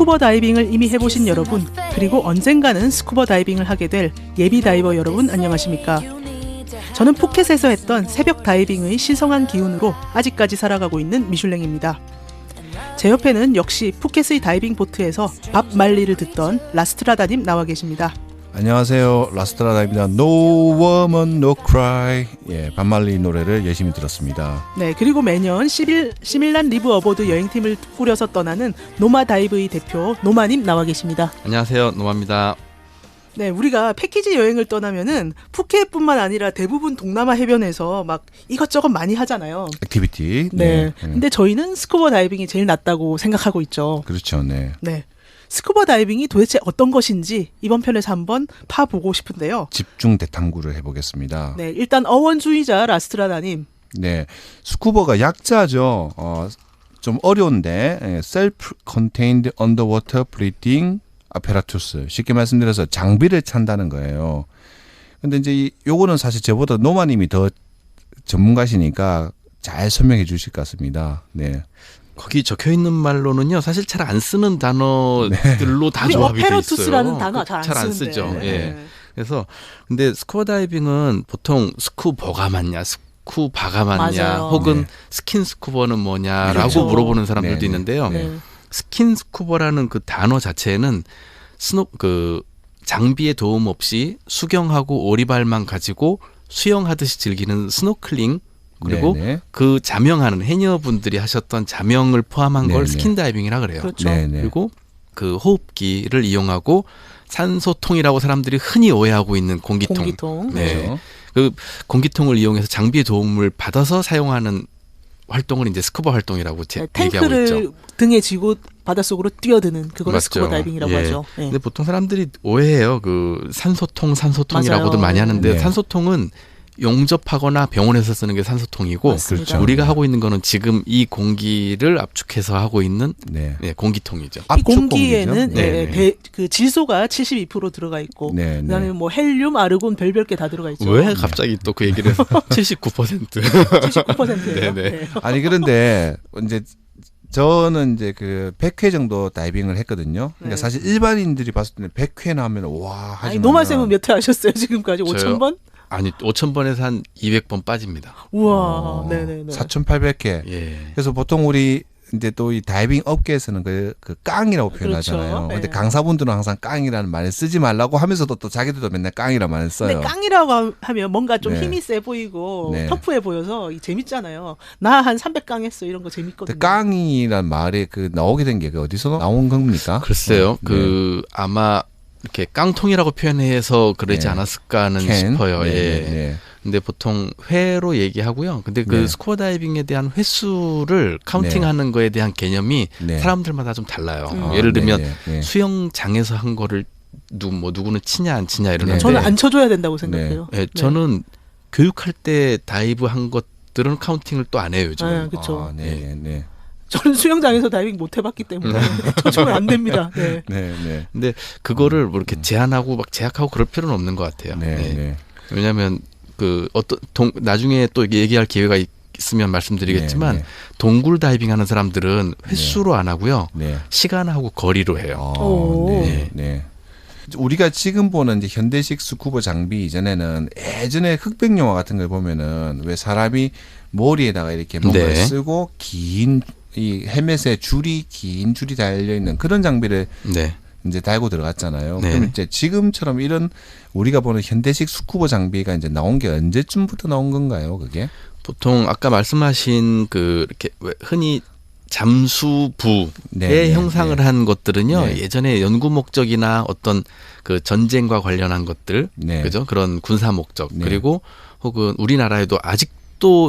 스쿠버 다이빙을 이미 해보신 여러분, 그리고 언젠가는 스쿠버 다이빙을 하게 될 예비 다이버 여러분 안녕하십니까? 저는 푸켓에서 했던 새벽 다이빙의 신성한 기운으로 아직까지 살아가고 있는 미슐랭입니다. 제 옆에는 역시 푸켓의 다이빙 보트에서 밥 말리를 듣던 라스트라다님 나와 계십니다. 안녕하세요, 라스트라다입니다. No woman, no cry. 예, 반말리 노래를 열심히 들었습니다. 네, 그리고 매년 시밀란 리브 어보드 여행팀을 꾸려서 떠나는 노마 다이브의 대표 노마님 나와 계십니다. 안녕하세요, 노마입니다. 네, 우리가 패키지 여행을 떠나면은 푸켓뿐만 아니라 대부분 동남아 해변에서 막 이것저것 많이 하잖아요. 액티비티. 네. 근데 저희는 스쿠버 다이빙이 제일 낫다고 생각하고 있죠. 그렇죠, 네. 네. 스쿠버 다이빙이 도대체 어떤 것인지 이번 편에서 한번 파보고 싶은데요. 집중 대탐구를 해보겠습니다. 네, 일단 어원주의자 라스트라다님. 네, 스쿠버가 약자죠. 좀 어려운데 Self-Contained Underwater Breathing Apparatus, 쉽게 말씀드려서 장비를 찬다는 거예요. 근데 이제 요거는 사실 저보다 노마님이 더 전문가시니까 잘 설명해 주실 것 같습니다. 네. 거기 적혀 있는 말로는요, 사실 잘 안 쓰는 단어들로 다 조합이 돼 있어요. 어페러투스라는 단어 잘 안 쓰죠. 네. 예. 그래서 근데 스쿠버 다이빙은 보통 스쿠버가 맞냐, 스쿠바가 맞냐, 맞아요. 혹은 네. 스킨 스쿠버는 뭐냐라고 그렇죠. 물어보는 사람들도 네, 있는데요. 네. 스킨 스쿠버라는 그 단어 자체는 장비의 도움 없이 수경하고 오리발만 가지고 수영하듯이 즐기는 스노클링, 그리고 네네. 그 자명하는 해녀분들이 하셨던 자명을 포함한 걸 네네. 스킨 다이빙이라 그래요. 그렇죠. 네네. 그리고 그 호흡기를 이용하고 산소통이라고 사람들이 흔히 오해하고 있는 공기통. 공기통. 네. 그렇죠. 그 공기통을 이용해서 장비의 도움을 받아서 사용하는 활동을 이제 스쿠버 활동이라고 네, 얘기하고 있죠. 탱크를 등에 지고 바닷속으로 뛰어드는 그걸 맞죠. 스쿠버 다이빙이라고 예. 하죠. 네. 근데 보통 사람들이 오해해요. 그 산소통이라고들 맞아요. 많이 하는데 네. 산소통은 용접하거나 병원에서 쓰는 게 산소통이고, 맞습니다. 그렇죠. 우리가 하고 있는 거는 지금 이 공기를 압축해서 하고 있는 네. 공기통이죠. 이 압축 공기에는 공기죠? 네. 그 질소가 72% 들어가 있고, 네, 그다음에 뭐 헬륨, 아르곤 별별 게 다 들어가 있죠. 왜 갑자기 또 그 얘기를 해서 79%. 79%예요. 네네. 아니 그런데 이제 저는 이제 그 100회 정도 다이빙을 했거든요. 그러니까 네. 사실 일반인들이 봤을 때는 100회나 하면 와 하지만 아니 노마쌤은 몇 회 하셨어요 지금까지? 저요? 5,000번? 아니 5,000번에서 한 200번 빠집니다. 우와, 네네네. 4,800회. 예. 그래서 보통 우리 이제 또 이 다이빙 업계에서는 그 깡이라고 표현하잖아요. 그렇죠. 근데 네. 강사분들은 항상 깡이라는 말을 쓰지 말라고 하면서도 또 자기들도 맨날 깡이라는 말을 써요. 근데 깡이라고 하면 뭔가 좀 네. 힘이 세 보이고 네. 터프해 보여서 재밌잖아요. 나 한 300깡 했어 이런 거 재밌거든요. 근데 깡이란 말이 그 나오게 된 게 나온 겁니까? 글쎄요. 네. 그 아마 이렇게 깡통이라고 표현해서 그러지 네. 않았을까는 캔? 싶어요. 네, 예. 네, 네. 근데 보통 회로 얘기하고요. 근데 그 네. 스쿠버 다이빙에 대한 횟수를 카운팅하는 거에 대한 개념이 네. 사람들마다 좀 달라요. 아, 예를 들면 네, 네, 네. 수영장에서 한 거를 누구는 치냐 안 치냐 이러는데 네. 저는 안 쳐줘야 된다고 생각해요. 예, 저는 교육할 때 다이브 한 것들은 카운팅을 또 안 해요, 요즘. 네, 은 그렇죠. 아, 네, 네. 저는 수영장에서 다이빙 못 해봤기 때문에 쳐주면 안 됩니다. 네. 네, 네. 근데 그거를 뭐 이렇게 제한하고 막 제약하고 그럴 필요는 없는 것 같아요. 네, 예. 네. 왜냐하면 그 나중에 또 얘기할 기회가 있으면 말씀드리겠지만 네, 네. 동굴 다이빙 하는 사람들은 횟수로 안 하고요. 네. 시간하고 거리로 해요. 오. 네, 네. 우리가 지금 보는 이제 현대식 스쿠버 장비 이전에는 예전에 흑백 영화 같은 걸 보면은 왜 사람이 머리에다가 이렇게 뭔가를 네. 쓰고 긴 이 헬멧에 긴 줄이 달려 있는 그런 장비를 네. 이제 달고 들어갔잖아요. 네. 그럼 이제 지금처럼 이런 우리가 보는 현대식 스쿠버 장비가 이제 나온 게 언제쯤부터 나온 건가요, 그게? 보통 아까 말씀하신 그 이렇게 왜 흔히 잠수부의 네, 형상을 네. 한 것들은요. 네. 예전에 연구 목적이나 어떤 그 전쟁과 관련한 것들, 네. 그죠? 그런 군사 목적 네. 그리고 혹은 우리나라에도 아직도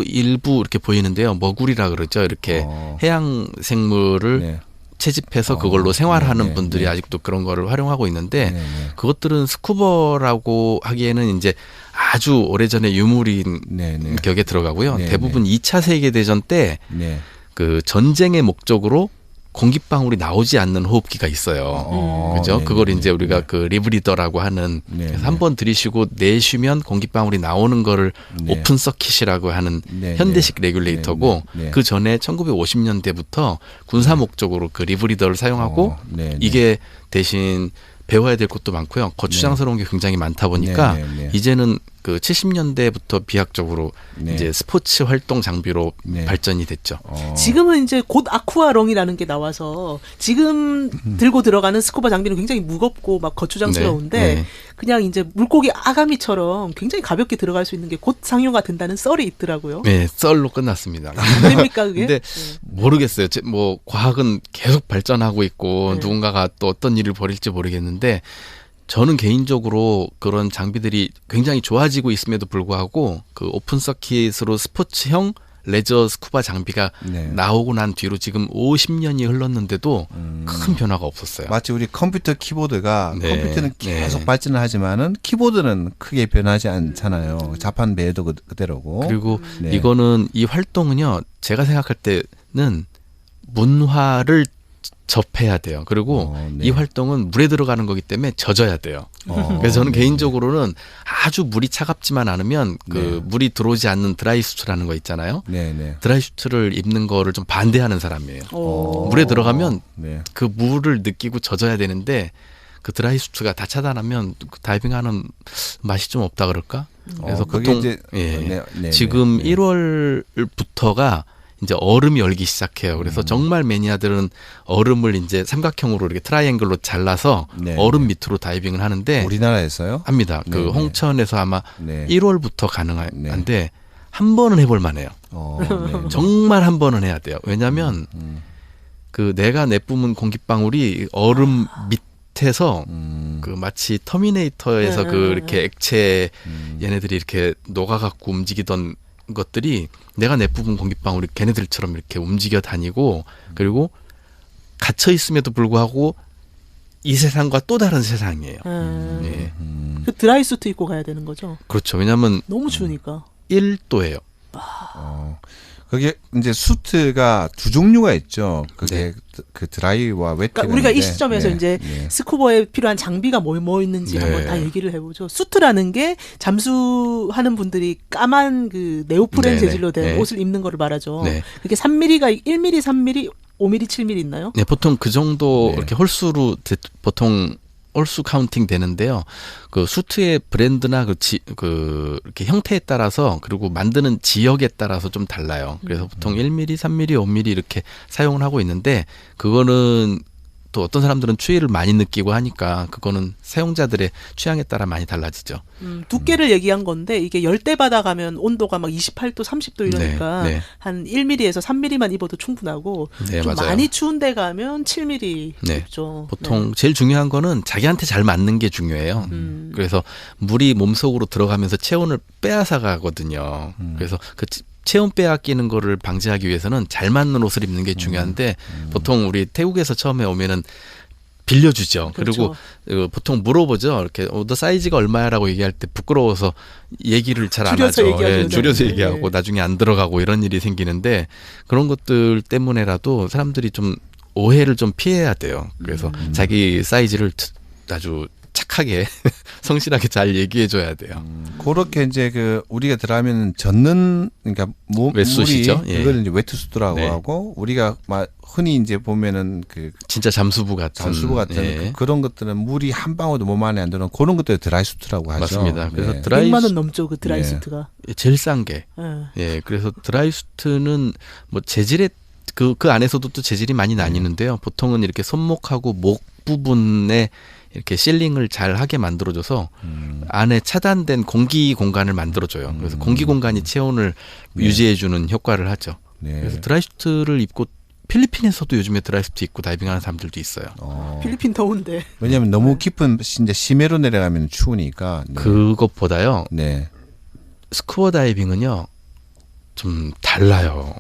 일부 이렇게 보이는데요. 머구리라 그러죠. 이렇게 해양 생물을 네. 채집해서 그걸로 생활하는 네, 분들이 네. 아직도 그런 거를 활용하고 있는데 네, 네. 그것들은 스쿠버라고 하기에는 이제 아주 오래전에 유물인 네, 네. 격에 들어가고요. 네, 대부분 2차 세계대전 때 네. 그 전쟁의 목적으로 공기방울이 나오지 않는 호흡기가 있어요. 그죠? 네, 그걸 네, 이제 네, 우리가 네. 그 리브리더라고 하는 네, 그래서 네. 한번 들이쉬고 내쉬면 공기방울이 나오는 거를 네. 오픈 서킷이라고 하는 네, 현대식 네. 레귤레이터고 네, 네. 그 전에 1950년대부터 군사 목적으로 그 리브리더를 사용하고 네, 네. 이게 대신 배워야 될 것도 많고요. 거추장스러운 게 굉장히 많다 보니까 네, 네, 네. 이제는 그 70년대부터 비약적으로 네. 이제 스포츠 활동 장비로 네. 발전이 됐죠. 지금은 이제 곧 아쿠아롱이라는 게 나와서 지금 들고 들어가는 스쿠버 장비는 굉장히 무겁고 막 거추장스러운데 네, 네. 그냥 이제 물고기 아가미처럼 굉장히 가볍게 들어갈 수 있는 게 곧 상용화 된다는 썰이 있더라고요. 네, 썰로 끝났습니다. 안 됩니까 그게? 근데 모르겠어요. 뭐 과학은 계속 발전하고 있고 네. 누군가가 또 어떤 일을 벌일지 모르겠는데 저는 개인적으로 그런 장비들이 굉장히 좋아지고 있음에도 불구하고 그 오픈 서킷으로 스포츠형 레저 스쿠버 장비가 네. 나오고 난 뒤로 지금 50년이 흘렀는데도 큰 변화가 없었어요. 마치 우리 컴퓨터 키보드가 네. 컴퓨터는 계속 네. 발전을 하지만은 키보드는 크게 변하지 않잖아요. 자판 배도 그대로고. 그리고 네. 이거는 이 활동은요. 제가 생각할 때는 문화를 접해야 돼요. 그리고 네. 이 활동은 물에 들어가는 거기 때문에 젖어야 돼요. 그래서 저는 네. 개인적으로는 아주 물이 차갑지만 않으면 그 네. 물이 들어오지 않는 드라이 수트라는 거 있잖아요. 네, 네. 드라이 수트를 입는 거를 좀 반대하는 사람이에요. 어. 물에 들어가면 네. 그 물을 느끼고 젖어야 되는데 그 드라이 수트가 다 차단하면 그 다이빙하는 맛이 좀 없다 그럴까? 그래서 그게 보통 이제 예, 네, 지금 네, 네. 1월부터가 이제 얼음이 얼기 시작해요. 그래서 정말 매니아들은 얼음을 이제 삼각형으로 이렇게 트라이앵글로 잘라서 네, 얼음 밑으로 다이빙을 하는데 우리나라에서요? 합니다. 네, 그 네. 홍천에서 아마 네. 1월부터 가능한데 한 번은 해볼 만해요. 네. 정말 한 번은 해야 돼요. 왜냐하면 그 내가 내뿜은 공기방울이 얼음 밑에서 그 마치 터미네이터에서 그 이렇게 액체 얘네들이 이렇게 녹아갖고 움직이던 것들이 내가 내뿜은 공기방울이 걔네들처럼 이렇게 움직여 다니고 그리고 갇혀 있음에도 불구하고 이 세상과 또 다른 세상이에요. 예. 그 드라이 수트 입고 가야 되는 거죠. 그렇죠. 왜냐하면 너무 추우니까. 1도예요. 그게 이제 수트가 두 종류가 있죠. 그게 그 드라이와 웨트. 그러니까 우리가 이 시점에서 이제 스쿠버에 필요한 장비가 뭐 있는지 네. 한번 다 얘기를 해보죠. 수트라는 게 잠수하는 분들이 까만 그 네오프렌 네네. 재질로 된 네. 옷을 입는 거를 말하죠. 네. 그게 3mm가 1mm, 3mm, 5mm, 7mm 있나요? 네, 보통 그 정도 네. 이렇게 홀수로 보통 홀수 카운팅 되는데요. 그 수트의 브랜드나 그 이렇게 형태에 따라서 그리고 만드는 지역에 따라서 좀 달라요. 그래서 보통 1mm, 3mm, 5mm 이렇게 사용을 하고 있는데 그거는 또 어떤 사람들은 추위를 많이 느끼고 하니까 그거는 사용자들의 취향에 따라 많이 달라지죠. 두께를 얘기한 건데 이게 열대 바다 가면 온도가 막 28도, 30도 이러니까 네, 네. 한 1mm에서 3mm만 입어도 충분하고 네, 좀 맞아요. 많이 추운 데 가면 7mm 네. 입죠. 보통 제일 중요한 거는 자기한테 잘 맞는 게 중요해요. 그래서 물이 몸속으로 들어가면서 체온을 빼앗아 가거든요. 그래서 그 체온 빼앗기는 거를 방지하기 위해서는 잘 맞는 옷을 입는 게 중요한데 보통 우리 태국에서 처음에 오면은 빌려주죠. 그렇죠. 그리고 보통 물어보죠. 이렇게 너 사이즈가 얼마야라고 얘기할 때 부끄러워서 얘기를 잘 안 줄여서 하죠. 얘기하죠. 예, 줄여서 네. 얘기하고 나중에 안 들어가고 이런 일이 생기는데 그런 것들 때문에라도 사람들이 좀 오해를 좀 피해야 돼요. 그래서 자기 사이즈를 아주 착하게 성실하게 잘 얘기해 줘야 돼요. 그렇게 이제 그 우리가 들어가면 젖는 그러니까 웨트수트죠. 물이 예. 그걸 이제 웨트수트라고 네. 하고 우리가 막 흔히 이제 보면은 그 진짜 잠수부 같은 잠수부 같은 예. 그런 것들은 물이 한 방울도 몸 안에 안 들어오는 그런 것들 드라이수트라고 하죠. 맞습니다. 그래서 네. 드라이 100만 원 넘죠 그 드라이 네. 수트가. 제일 싼 게. 예. 예, 그래서 드라이 수트는 뭐 재질에 그 안에서도 또 재질이 많이 나뉘는데요. 보통은 이렇게 손목하고 목 부분에 이렇게 실링을 잘 하게 만들어줘서 안에 차단된 공기 공간을 만들어줘요. 그래서 공기 공간이 체온을 유지해주는 효과를 하죠. 네. 그래서 드라이 수트를 입고 필리핀에서도 요즘에 드라이 수트 입고 다이빙하는 사람들도 있어요. 필리핀 더운데. 왜냐하면 너무 깊은 이제 심해로 내려가면 추우니까. 네. 그것보다요. 네. 스쿠버 다이빙은요. 좀 달라요.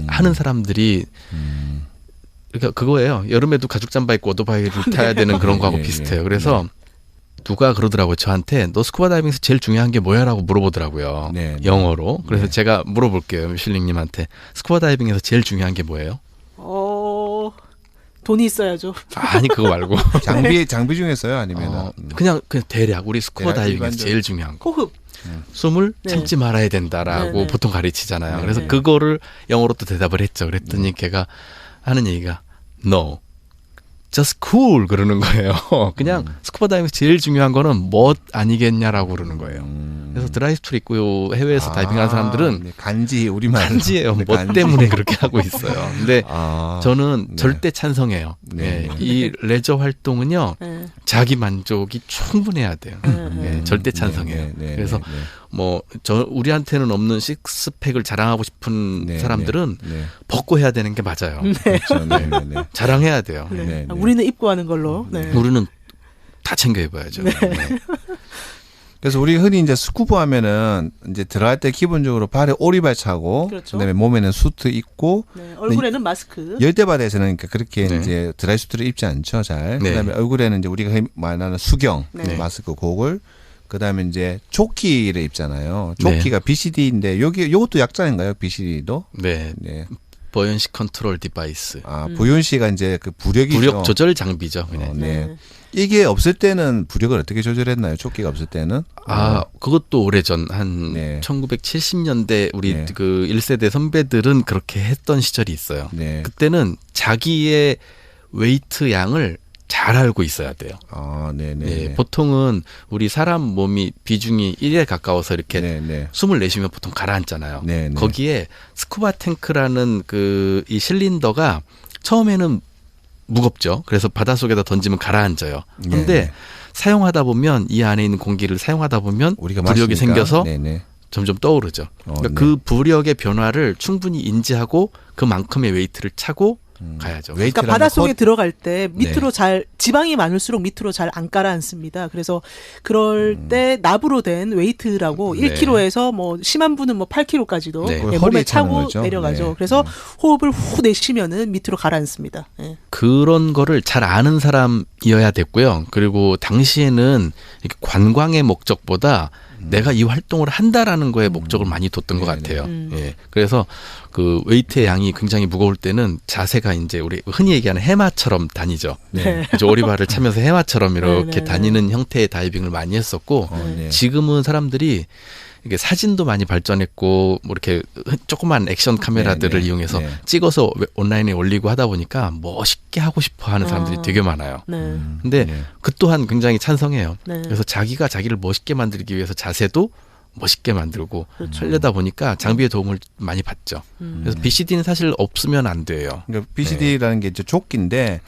하는 사람들이 그러니까 그거예요. 여름에도 가죽 잠바 입고 오토바이를 타야 되는 그런 거하고 예, 비슷해요. 예, 그래서 누가 그러더라고요. 저한테 너 스쿠버 다이빙에서 제일 중요한 게 뭐야라고 물어보더라고요. 네, 네. 영어로. 그래서 네. 제가 물어볼게요. 슐링님한테 스쿠버 다이빙에서 제일 중요한 게 뭐예요? 돈이 있어야죠. 아니 그거 말고 장비 중에서요? 아니면 그냥 대략 우리 스쿠버 대략 다이빙에서 일반적- 제일 중요한 거. 호흡. 숨을 네. 참지 말아야 된다라고 네, 네. 보통 가르치잖아요. 네, 그래서 네. 그거를 영어로 또 대답을 했죠. 그랬더니 걔가 하는 얘기가 No, just cool 그러는 거예요. 그냥 스쿠버 다이빙 제일 중요한 거는 멋 아니겠냐라고 그러는 거예요. 그래서 드라이스트를 입고 해외에서 다이빙하는 사람들은 네, 간지 우리말 간지예요. 네, 뭐 간지. 때문에 그렇게 하고 있어요. 근데 저는 네. 절대 찬성해요. 네. 예, 이 레저 활동은요. 네. 자기 만족이 충분해야 돼요. 예, 절대 찬성해요. 네, 그래서 네, 네. 뭐 우리한테는 없는 식스팩을 자랑하고 싶은 네, 사람들은 네. 벗고 해야 되는 게 맞아요. 그렇죠. 네, 네, 네. 자랑해야 돼요. 네. 네, 네. 우리는 입고 하는 걸로. 네. 우리는 다 챙겨 입어야죠. 네. 그래서 우리 흔히 이제 스쿠버 하면은 이제 들어갈 때 기본적으로 발에 오리발 차고 그렇죠. 그다음에 몸에는 수트 입고 네. 얼굴에는 마스크. 열대바다에서는 그러니까 그렇게 네. 이제 드라이 수트를 입지 않죠, 잘. 네. 그다음에 얼굴에는 이제 우리가 흔히 말하는 수경 네. 마스크, 고글. 그다음에 이제 조끼를 입잖아요. 네. 조끼가 BCD인데 요것도 약자인가요? BCD도? 네. 네. 버연시 컨트롤 디바이스. 부윤 씨가 이제 그 부력이죠. 부력 조절 장비죠. 그냥. 네. 네. 이게 없을 때는 부력을 어떻게 조절했나요? 조끼가 없을 때는? 그것도 오래전 한 네. 1970년대 우리 네. 그 1세대 선배들은 그렇게 했던 시절이 있어요. 네. 그때는 자기의 웨이트 양을 잘 알고 있어야 돼요. 네네. 네, 보통은 우리 사람 몸이 비중이 1에 가까워서 이렇게 네네. 숨을 내쉬면 보통 가라앉잖아요. 네, 네. 거기에 스쿠바 탱크라는 그 이 실린더가 처음에는 무겁죠. 그래서 바닷속에다 던지면 가라앉아요. 그런데 네. 사용하다 보면 이 안에 있는 공기를 사용하다 보면 우리가 부력이 마시니까. 생겨서 네네. 점점 떠오르죠. 그러니까 네. 그 부력의 변화를 충분히 인지하고 그만큼의 웨이트를 차고 가야죠. 그러니까 웨이트라는 바닷속에 코- 들어갈 때 밑으로 네. 잘 지방이 많을수록 밑으로 잘 안 깔아앉습니다. 그래서 그럴 때 납으로 된 웨이트라고 네. 1kg에서 뭐 심한 분은 뭐 8kg까지도 네. 몸에 허리에 차는 차고 거죠. 내려가죠. 네. 그래서 호흡을 후 내쉬면은 밑으로 가라앉습니다. 예. 그런 거를 잘 아는 사람이어야 됐고요. 그리고 당시에는 이렇게 관광의 목적보다 내가 이 활동을 한다라는 거에 목적을 많이 뒀던 것 같아요. 예. 그래서 그 웨이트의 양이 굉장히 무거울 때는 자세가 이제 우리 흔히 얘기하는 해마처럼 다니죠. 네. 그죠? 오리발을 차면서 해마처럼 이렇게 네, 네, 다니는 형태의 다이빙을 많이 했었고 네. 지금은 사람들이 이게 사진도 많이 발전했고 뭐 이렇게 조그만 액션 카메라들을 네, 네, 이용해서 네. 찍어서 온라인에 올리고 하다 보니까 멋있게 하고 싶어 하는 사람들이 되게 많아요. 네. 근데 네. 그 또한 굉장히 찬성해요. 네. 그래서 자기가 자기를 멋있게 만들기 위해서 자세도 멋있게 만들고 그렇죠. 하려다 보니까 장비의 도움을 많이 받죠. 그래서 BCD는 사실 없으면 안 돼요. 그러니까 BCD라는 게 이제 조끼인데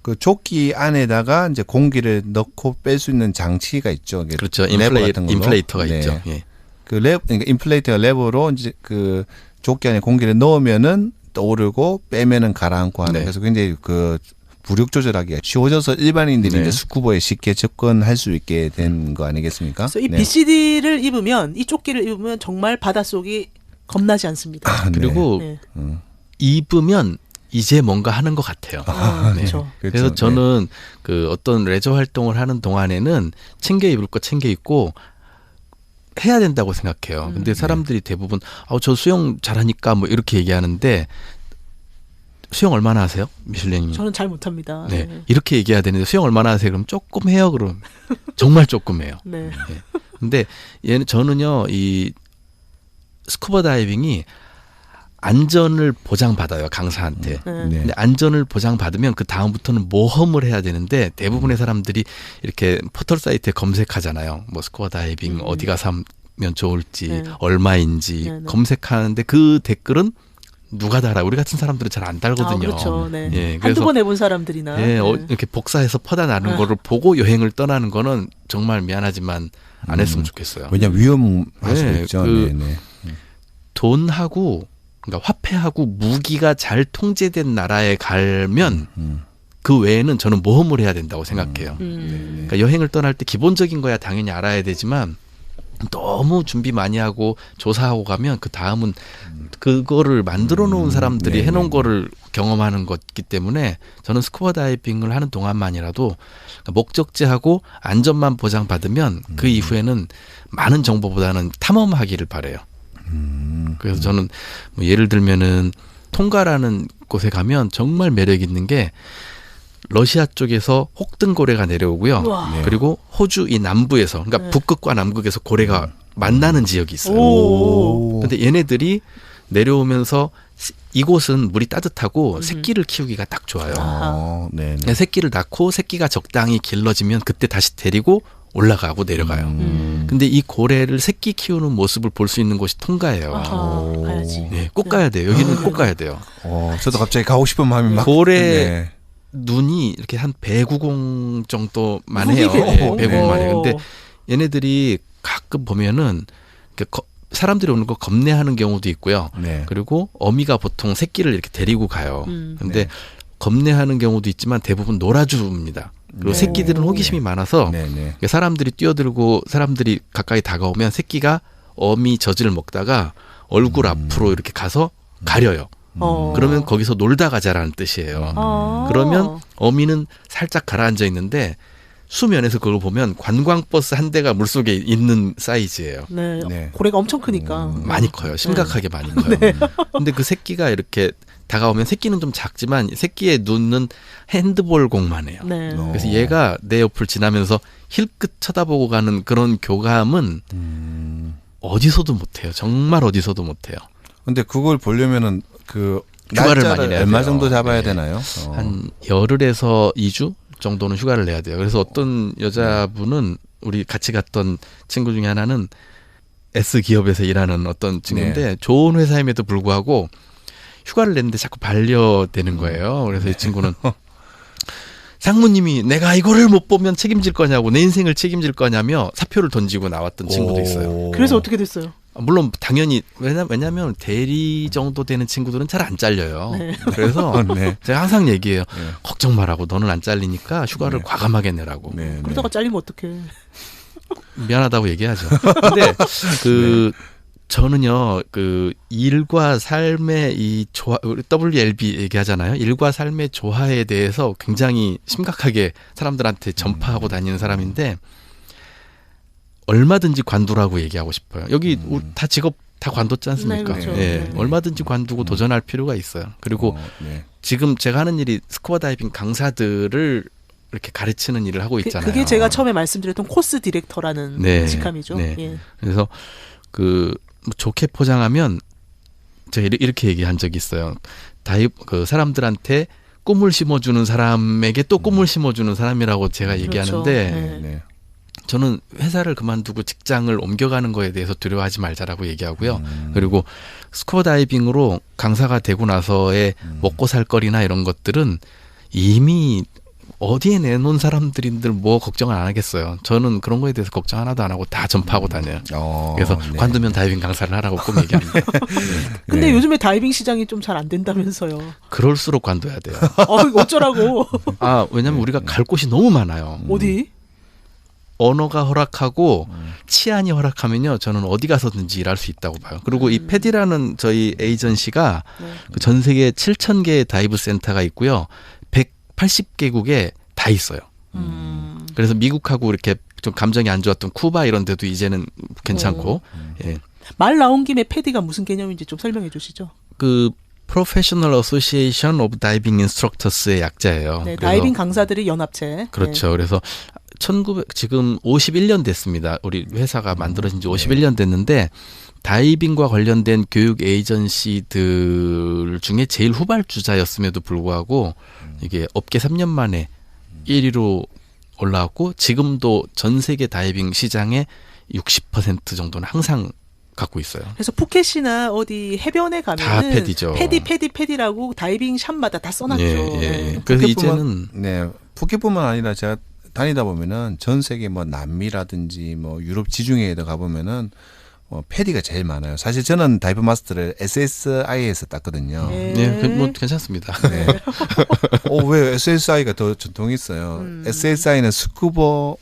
그 조끼 안에다가 이제 공기를 넣고 뺄 수 있는 장치가 있죠. 이게 그렇죠. 레버 같은 걸로. 인플레이터가 네. 있죠. 예. 그 그러니까 인플레이터가 레버로 이제 그 조끼 안에 공기를 넣으면은 떠오르고 빼면은 가라앉고 하는 네. 그래서 굉장히 그 부력 조절하기가 쉬워져서 일반인들이 네. 이제 스쿠버에 쉽게 접근할 수 있게 된 거 아니겠습니까? 그래서 이 네. BCD를 입으면 이 조끼를 입으면 정말 바닷속이 겁나지 않습니다. 아, 네. 그리고 네. 입으면 이제 뭔가 하는 것 같아요. 네. 그렇죠. 그래서 네. 저는 그 어떤 레저 활동을 하는 동안에는 챙겨 입을 거 챙겨 입고 해야 된다고 생각해요. 근데 사람들이 대부분 저 수영 잘하니까 뭐 이렇게 얘기하는데 수영 얼마나 하세요? 미슐랭님. 저는 잘 못합니다. 네. 이렇게 얘기해야 되는데 수영 얼마나 하세요? 그럼 조금 해요. 그럼 정말 조금 해요. 네. 네. 근데 저는요, 이 스쿠버 다이빙이 안전을 보장받아요, 강사한테. 네. 네. 근데 안전을 보장받으면 그 다음부터는 모험을 해야 되는데 대부분의 사람들이 이렇게 포털 사이트에 검색하잖아요. 뭐 스쿠버 다이빙 어디 가서 하면 좋을지, 네. 얼마인지 네, 네. 검색하는데 그 댓글은 누가 달아? 우리 같은 사람들은 잘 안 달거든요. 그렇죠. 네. 예, 한두 그래서 번 해본 사람들이나. 예, 네. 이렇게 복사해서 퍼다 나는 거를 보고 여행을 떠나는 거는 정말 미안하지만 안 했으면 좋겠어요. 왜냐면 위험할 수 네, 있죠. 그- 네. 돈하고 그러니까 화폐하고 무기가 잘 통제된 나라에 가면 그 외에는 저는 모험을 해야 된다고 생각해요. 그러니까 여행을 떠날 때 기본적인 거야 당연히 알아야 되지만 너무 준비 많이 하고 조사하고 가면 그 다음은 그거를 만들어 놓은 사람들이 네, 해놓은 네, 거를 경험하는 것이기 때문에 저는 스쿠버 다이빙을 하는 동안만이라도 목적지하고 안전만 보장받으면 그 이후에는 많은 정보보다는 탐험하기를 바래요. 그래서 저는 뭐 예를 들면은 통가라는 곳에 가면 정말 매력 있는 게 러시아 쪽에서 혹등고래가 내려오고요. 우와. 네. 그리고 호주 이 남부에서 그러니까 네. 북극과 남극에서 고래가 만나는 지역이 있어요. 오. 근데 얘네들이 내려오면서 이곳은 물이 따뜻하고 새끼를 키우기가 딱 좋아요. 네. 그냥 새끼를 낳고 새끼가 적당히 길러지면 그때 다시 데리고 올라가고 내려가요. 근데 이 고래를 새끼 키우는 모습을 볼 수 있는 곳이 통가예요. 아하, 가야지. 네, 꼭 가야 돼요. 여기는 꼭 가야 돼요. 저도 갑자기 가고 싶은 마음이 막. 고래 네. 눈이 이렇게 한 배구공 정도만 눈이 해요. 배구공? 예, 배구공만 네. 해요. 근데 얘네들이 가끔 보면은 사람들이 오는 거 겁내하는 경우도 있고요. 네. 그리고 어미가 보통 새끼를 이렇게 데리고 가요. 근데 네. 겁내하는 경우도 있지만 대부분 놀아줍니다. 그리고 네. 새끼들은 호기심이 많아서 네. 사람들이 뛰어들고 사람들이 가까이 다가오면 새끼가 어미 젖을 먹다가 얼굴 앞으로 이렇게 가서 가려요. 그러면 거기서 놀다 가자라는 뜻이에요. 그러면 어미는 살짝 가라앉아 있는데 수면에서 그걸 보면 관광버스 한 대가 물속에 있는 사이즈예요. 네. 네. 고래가 엄청 크니까. 많이 커요. 심각하게 많이 커요. 근데 그 새끼가 이렇게 다가오면 새끼는 좀 작지만 새끼의 눈은 핸드볼 공만 해요. 네. 그래서 얘가 내 옆을 지나면서 힐끗 쳐다보고 가는 그런 교감은 어디서도 못해요. 정말 어디서도 못해요. 근데 그걸 보려면은 그 휴가를 날짜를 많이 내야 얼마 돼요. 정도 잡아야 네. 되나요? 한 열흘에서 2주 정도는 휴가를 내야 돼요. 그래서 어떤 여자분은 우리 같이 갔던 친구 중에 하나는 S 기업에서 일하는 어떤 친구인데 좋은 회사임에도 불구하고 휴가를 냈는데 자꾸 반려되는 거예요. 그래서 이 친구는 상무님이 내가 이거를 못 보면 책임질 거냐고 내 인생을 책임질 거냐며 사표를 던지고 나왔던 친구도 있어요. 그래서 어떻게 됐어요? 물론 당연히 왜냐하면 대리 정도 되는 친구들은 잘 안 잘려요. 네. 그래서 네. 제가 항상 얘기해요. 걱정 말라고 너는 안 잘리니까 휴가를 과감하게 내라고. 네. 그러다가 잘리면 어떡해. 미안하다고 얘기하죠. 근데 저는요 그 일과 삶의 이 조화 WLB 얘기하잖아요. 일과 삶의 조화에 대해서 굉장히 심각하게 사람들한테 전파하고 다니는 사람인데 얼마든지 관두라고 얘기하고 싶어요. 여기 다 직업 다 관뒀지 않습니까? 네, 그렇죠. 예, 네. 얼마든지 관두고 도전할 필요가 있어요. 그리고 네. 지금 제가 하는 일이 스쿠버 다이빙 강사들을 이렇게 가르치는 일을 하고 있잖아요. 그게 제가 처음에 말씀드렸던 코스 디렉터라는 네. 직함이죠. 네. 예. 그래서 좋게 포장하면 제가 이렇게 얘기한 적이 있어요. 그 사람들한테 꿈을 심어주는 사람에게 또 꿈을 심어주는 사람이라고 제가 그렇죠. 얘기하는데 네. 네. 저는 회사를 그만두고 직장을 옮겨가는 거에 대해서 두려워하지 말자라고 얘기하고요. 그리고 스쿠버 다이빙으로 강사가 되고 나서의 먹고 살 거리나 이런 것들은 이미 어디에 내놓은 사람들인들 뭐 걱정을 안 하겠어요. 저는 그런 거에 대해서 걱정 하나도 안 하고 다 전파하고 다녀요. 그래서 네. 관두면 다이빙 강사를 하라고 꼭 얘기합니다. 근데 네. 요즘에 다이빙 시장이 좀 잘 안 된다면서요. 그럴수록 관둬야 돼요. 이거 어쩌라고. 왜냐면 우리가 갈 곳이 너무 많아요. 어디? 언어가 허락하고 치안이 허락하면요, 저는 어디 가서든지 일할 수 있다고 봐요. 그리고 이 패디라는 저희 에이전시가 그 전 세계 7,000개의 다이브 센터가 있고요, 180개국에 다 있어요. 그래서 미국하고 이렇게 좀 감정이 안 좋았던 쿠바 이런 데도 이제는 괜찮고, 예. 말 나온 김에 패디가 무슨 개념인지 좀 설명해 주시죠. 그 Professional Association of Diving Instructors의 약자예요. 네, 그래서 다이빙 강사들의 연합체. 그렇죠. 그래서 지금 51년 됐습니다. 우리 회사가 만들어진 지 51년 됐는데 다이빙과 관련된 교육 에이전시들 중에 제일 후발주자였음에도 불구하고 이게 업계 3년 만에 1위로 올라왔고 지금도 전 세계 다이빙 시장의 60% 정도는 항상 갖고 있어요. 그래서 푸켓이나 어디 해변에 다 가면은 패디죠. 패디라고 다이빙 샵마다 다 써놨죠. 예. 그래서 이제는 푸켓뿐만 아니라 제가 다니다 보면은 전 세계 뭐 남미라든지 뭐 유럽 지중해에도 가보면은 패디가 제일 많아요. 사실 저는 다이브 마스터를 SSI에서 땄거든요. 네, 뭐 괜찮습니다. 네. 왜 SSI가 더 전통이 있어요? SSI는 스쿠버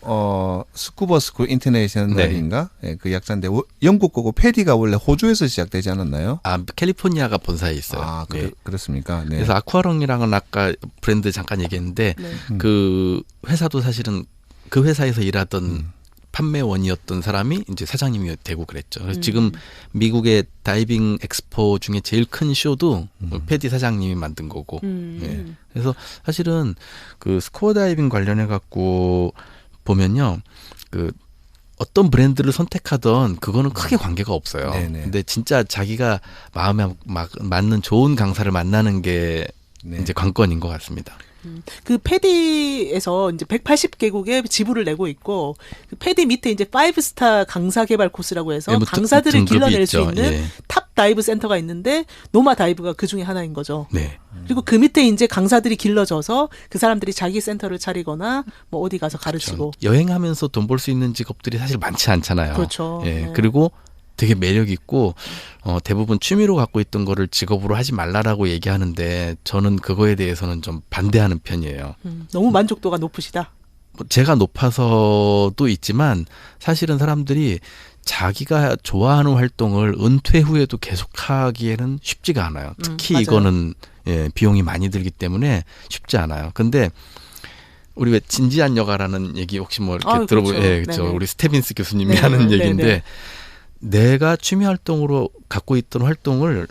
스쿨 인터내셔널인가? 네, 그 약자인데 영국 거고 패디가 원래 호주에서 시작되지 않았나요? 캘리포니아가 본사에 있어요. 네. 그렇습니까? 네. 그래서 아쿠아롱이랑은 아까 브랜드 잠깐 얘기했는데 그 회사도 사실은 그 회사에서 일하던 판매원이었던 사람이 이제 사장님이 되고 그랬죠. 그래서 지금 미국의 다이빙 엑스포 중에 제일 큰 쇼도 패디 사장님이 만든 거고. 예. 그래서 사실은 그 스쿠버 다이빙 관련해 갖고 보면요, 그 어떤 브랜드를 선택하던 그거는 크게 관계가 없어요. 네네. 근데 진짜 자기가 마음에 맞는 좋은 강사를 만나는 게 네. 이제 관건인 것 같습니다. 그 패디에서 이제 180개국에 지부를 내고 있고 그 패디 밑에 이제 5스타 강사 개발 코스라고 해서 예, 뭐 강사들을 등급이 길러낼 수 있죠. 있는 예. 탑 다이브 센터가 있는데 노마 다이브가 그 중에 하나인 거죠. 네. 그리고 그 밑에 이제 강사들이 길러져서 그 사람들이 자기 센터를 차리거나 뭐 어디 가서 가르치고. 여행하면서 돈 벌 수 있는 직업들이 사실 많지 않잖아요. 그렇죠. 예. 네. 그리고 되게 매력 있고 대부분 취미로 갖고 있던 거를 직업으로 하지 말라라고 얘기하는데 저는 그거에 대해서는 좀 반대하는 편이에요. 너무 만족도가 높으시다. 뭐 제가 높아서도 있지만 사실은 사람들이 자기가 좋아하는 활동을 은퇴 후에도 계속하기에는 쉽지가 않아요. 특히 맞아요. 이거는 예, 비용이 많이 들기 때문에 쉽지 않아요. 근데 우리 왜 진지한 여가라는 얘기 혹시 뭐 이렇게 아유, 들어보 그렇죠. 예, 그렇죠. 네네. 우리 스테빈스 교수님이 네네. 하는 네네. 얘기인데 내가 취미 활동으로 갖고 있던 활동을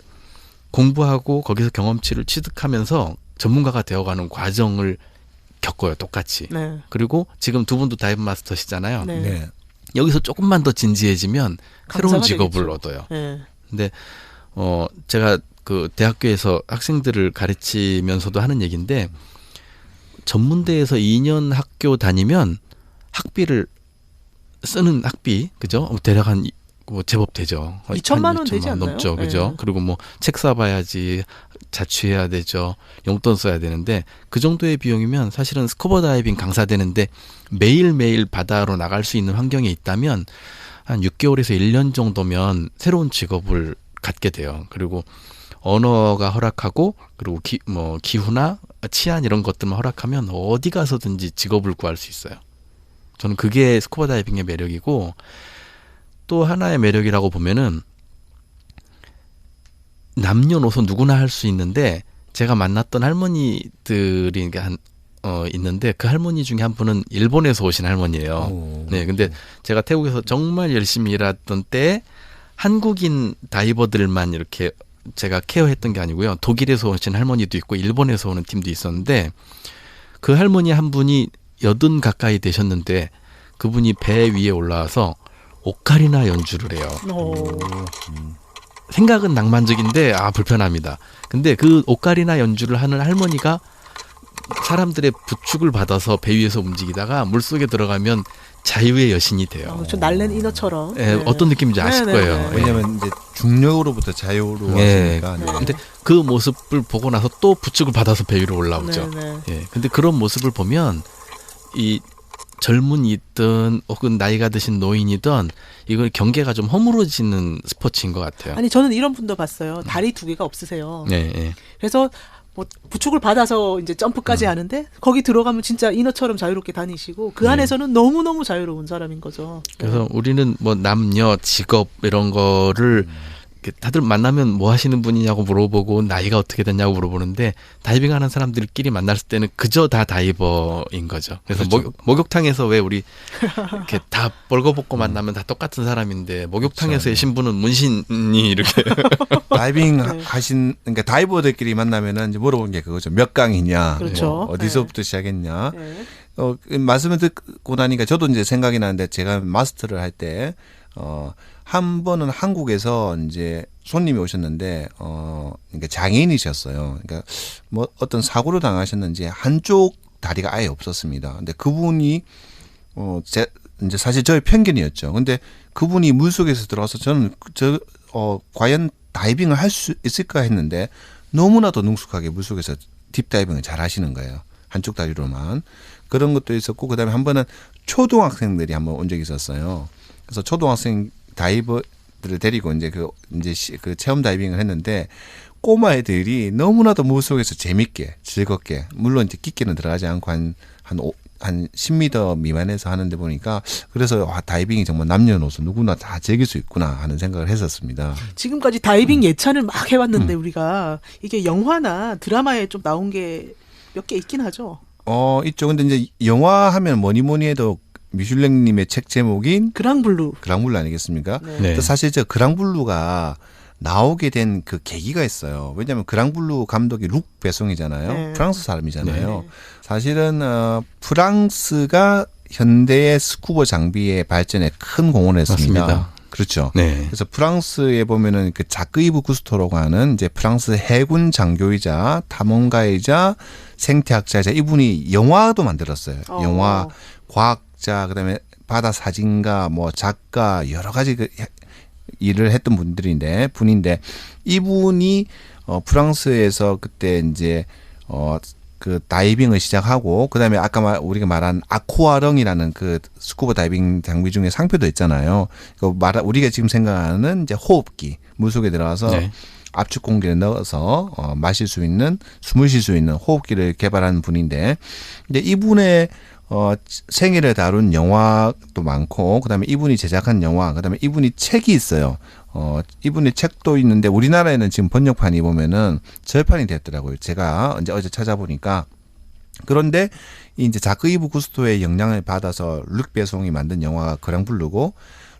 공부하고 거기서 경험치를 취득하면서 전문가가 되어가는 과정을 겪어요. 똑같이. 네. 그리고 지금 두 분도 다이브 마스터시잖아요. 네. 네. 여기서 조금만 더 진지해지면 새로운 강사가 직업을 되겠죠. 얻어요. 네. 근데 제가 그 대학교에서 학생들을 가르치면서도 하는 얘기인데 전문대에서 2년 학교 다니면 학비를 쓰는 학비 그죠? 대략 한 뭐 제법 되죠. 2천만 원 한 되지 않나요? 넘죠, 그죠? 네. 그리고 뭐 책 사봐야지, 자취해야 되죠, 용돈 써야 되는데 그 정도의 비용이면 사실은 스쿠버 다이빙 강사 되는데 매일 매일 바다로 나갈 수 있는 환경에 있다면 한 6개월에서 1년 정도면 새로운 직업을 갖게 돼요. 그리고 언어가 허락하고 그리고 기후나 치안 이런 것들만 허락하면 어디 가서든지 직업을 구할 수 있어요. 저는 그게 스쿠버 다이빙의 매력이고. 또 하나의 매력이라고 보면은 남녀노소 누구나 할 수 있는데 제가 만났던 할머니들이 있는데 그 할머니 중에 한 분은 일본에서 오신 할머니예요. 오. 네, 근데 제가 태국에서 정말 열심히 일했던 때 한국인 다이버들만 이렇게 제가 케어했던 게 아니고요. 독일에서 오신 할머니도 있고 일본에서 오는 팀도 있었는데 그 할머니 한 분이 80 가까이 되셨는데 그분이 배 위에 올라와서 오카리나 연주를 해요. 생각은 낭만적인데 불편합니다. 근데 그 오카리나 연주를 하는 할머니가 사람들의 부축을 받아서 배 위에서 움직이다가 물속에 들어가면 자유의 여신이 돼요. 저 날랜 인어처럼. 예, 네. 어떤 느낌인지 아실 네, 네, 거예요. 네. 예. 왜냐하면 이제 중력으로부터 자유로 예. 하시니까. 네. 근데 그 모습을 보고 나서 또 부축을 받아서 배 위로 올라오죠. 네, 네. 예. 근데 그런 모습을 보면 이 젊은이든 혹은 나이가 드신 노인이든 이걸 경계가 좀 허물어지는 스포츠인 것 같아요. 아니 저는 이런 분도 봤어요. 다리 2개가 없으세요. 예, 예. 그래서 뭐 부축을 받아서 이제 점프까지 하는데 거기 들어가면 진짜 인어처럼 자유롭게 다니시고 그 안에서는 너무너무 자유로운 사람인 거죠. 그래서 우리는 뭐 남녀, 직업 이런 거를 이렇게 다들 만나면 뭐 하시는 분이냐고 물어보고 나이가 어떻게 됐냐고 물어보는데 다이빙하는 사람들끼리 만났을 때는 그저 다 다이버인 거죠. 그래서 그렇죠. 목욕탕에서 왜 우리 이렇게 다 벌거벗고 만나면 다 똑같은 사람인데 목욕탕에서의 신분은 문신이 이렇게 다이빙 네. 그러니까 다이버들끼리 만나면은 이제 물어본 게 그거죠. 몇 강이냐, 그렇죠. 뭐 어디서부터 시작했냐. 네. 말씀을 듣고 나니까 저도 이제 생각이 나는데 제가 마스터를 할 때 한 번은 한국에서 이제 손님이 오셨는데 그러니까 장애인이셨어요. 그러니까 뭐 어떤 사고를 당하셨는지 한쪽 다리가 아예 없었습니다. 근데 그분이 이제 사실 저의 편견이었죠. 근데 그분이 물속에서 들어와서 저는 과연 다이빙을 할 수 있을까 했는데 너무나도 능숙하게 물속에서 딥다이빙을 잘 하시는 거예요. 한쪽 다리로만. 그런 것도 있었고 그다음에 한 번은 초등학생들이 한번 온 적이 있었어요. 그래서 초등학생 다이버들을 데리고 이제 그 체험 다이빙을 했는데 꼬마 애들이 너무나도 물속에서 재밌게 즐겁게 물론 이제 깊게는 들어가지 않고 한 10m 미만에서 하는데 보니까 그래서 다이빙이 정말 남녀노소 누구나 다 즐길 수 있구나 하는 생각을 했었습니다. 지금까지 다이빙 예찬을 막 해왔는데 우리가 이게 영화나 드라마에 좀 나온 게 몇 개 있긴 하죠. 있죠. 근데 이제 영화 하면 뭐니 해도 미슐랭님의 책 제목인 그랑블루. 그랑블루 아니겠습니까? 네. 네. 또 사실 저 그랑블루가 나오게 된 그 계기가 있어요. 왜냐하면 그랑블루 감독이 룩 베송이잖아요. 네. 프랑스 사람이잖아요. 네. 사실은 프랑스가 현대의 스쿠버 장비의 발전에 큰 공헌을 했습니다. 맞습니다. 그렇죠. 네. 그래서 프랑스에 보면은 그 자크이브 구스토라고 하는 이제 프랑스 해군 장교이자 탐험가이자 생태학자이자 이분이 영화도 만들었어요. 영화, 과학자, 그다음에 바다 사진가, 뭐 작가 여러 가지 그 일을 했던 분인데 이분이 프랑스에서 그때 이제 그 다이빙을 시작하고 그다음에 아까 우리가 말한 아쿠아렁이라는 그 스쿠버 다이빙 장비 중에 상표도 있잖아요. 우리가 지금 생각하는 이제 호흡기 물속에 들어가서 네. 압축 공기를 넣어서 마실 수 있는 숨을 쉴 수 있는 호흡기를 개발한 분인데 근데 이분의 생애를 다룬 영화도 많고 그다음에 이분이 제작한 영화 그다음에 이분이 책이 있어요. 이분의 책도 있는데 우리나라에는 지금 번역판이 보면은 절판이 됐더라고요. 제가 어제 찾아보니까 그런데 이제 자크이브 구스토의 영향을 받아서 룩 베송이 만든 영화가 그랑블루고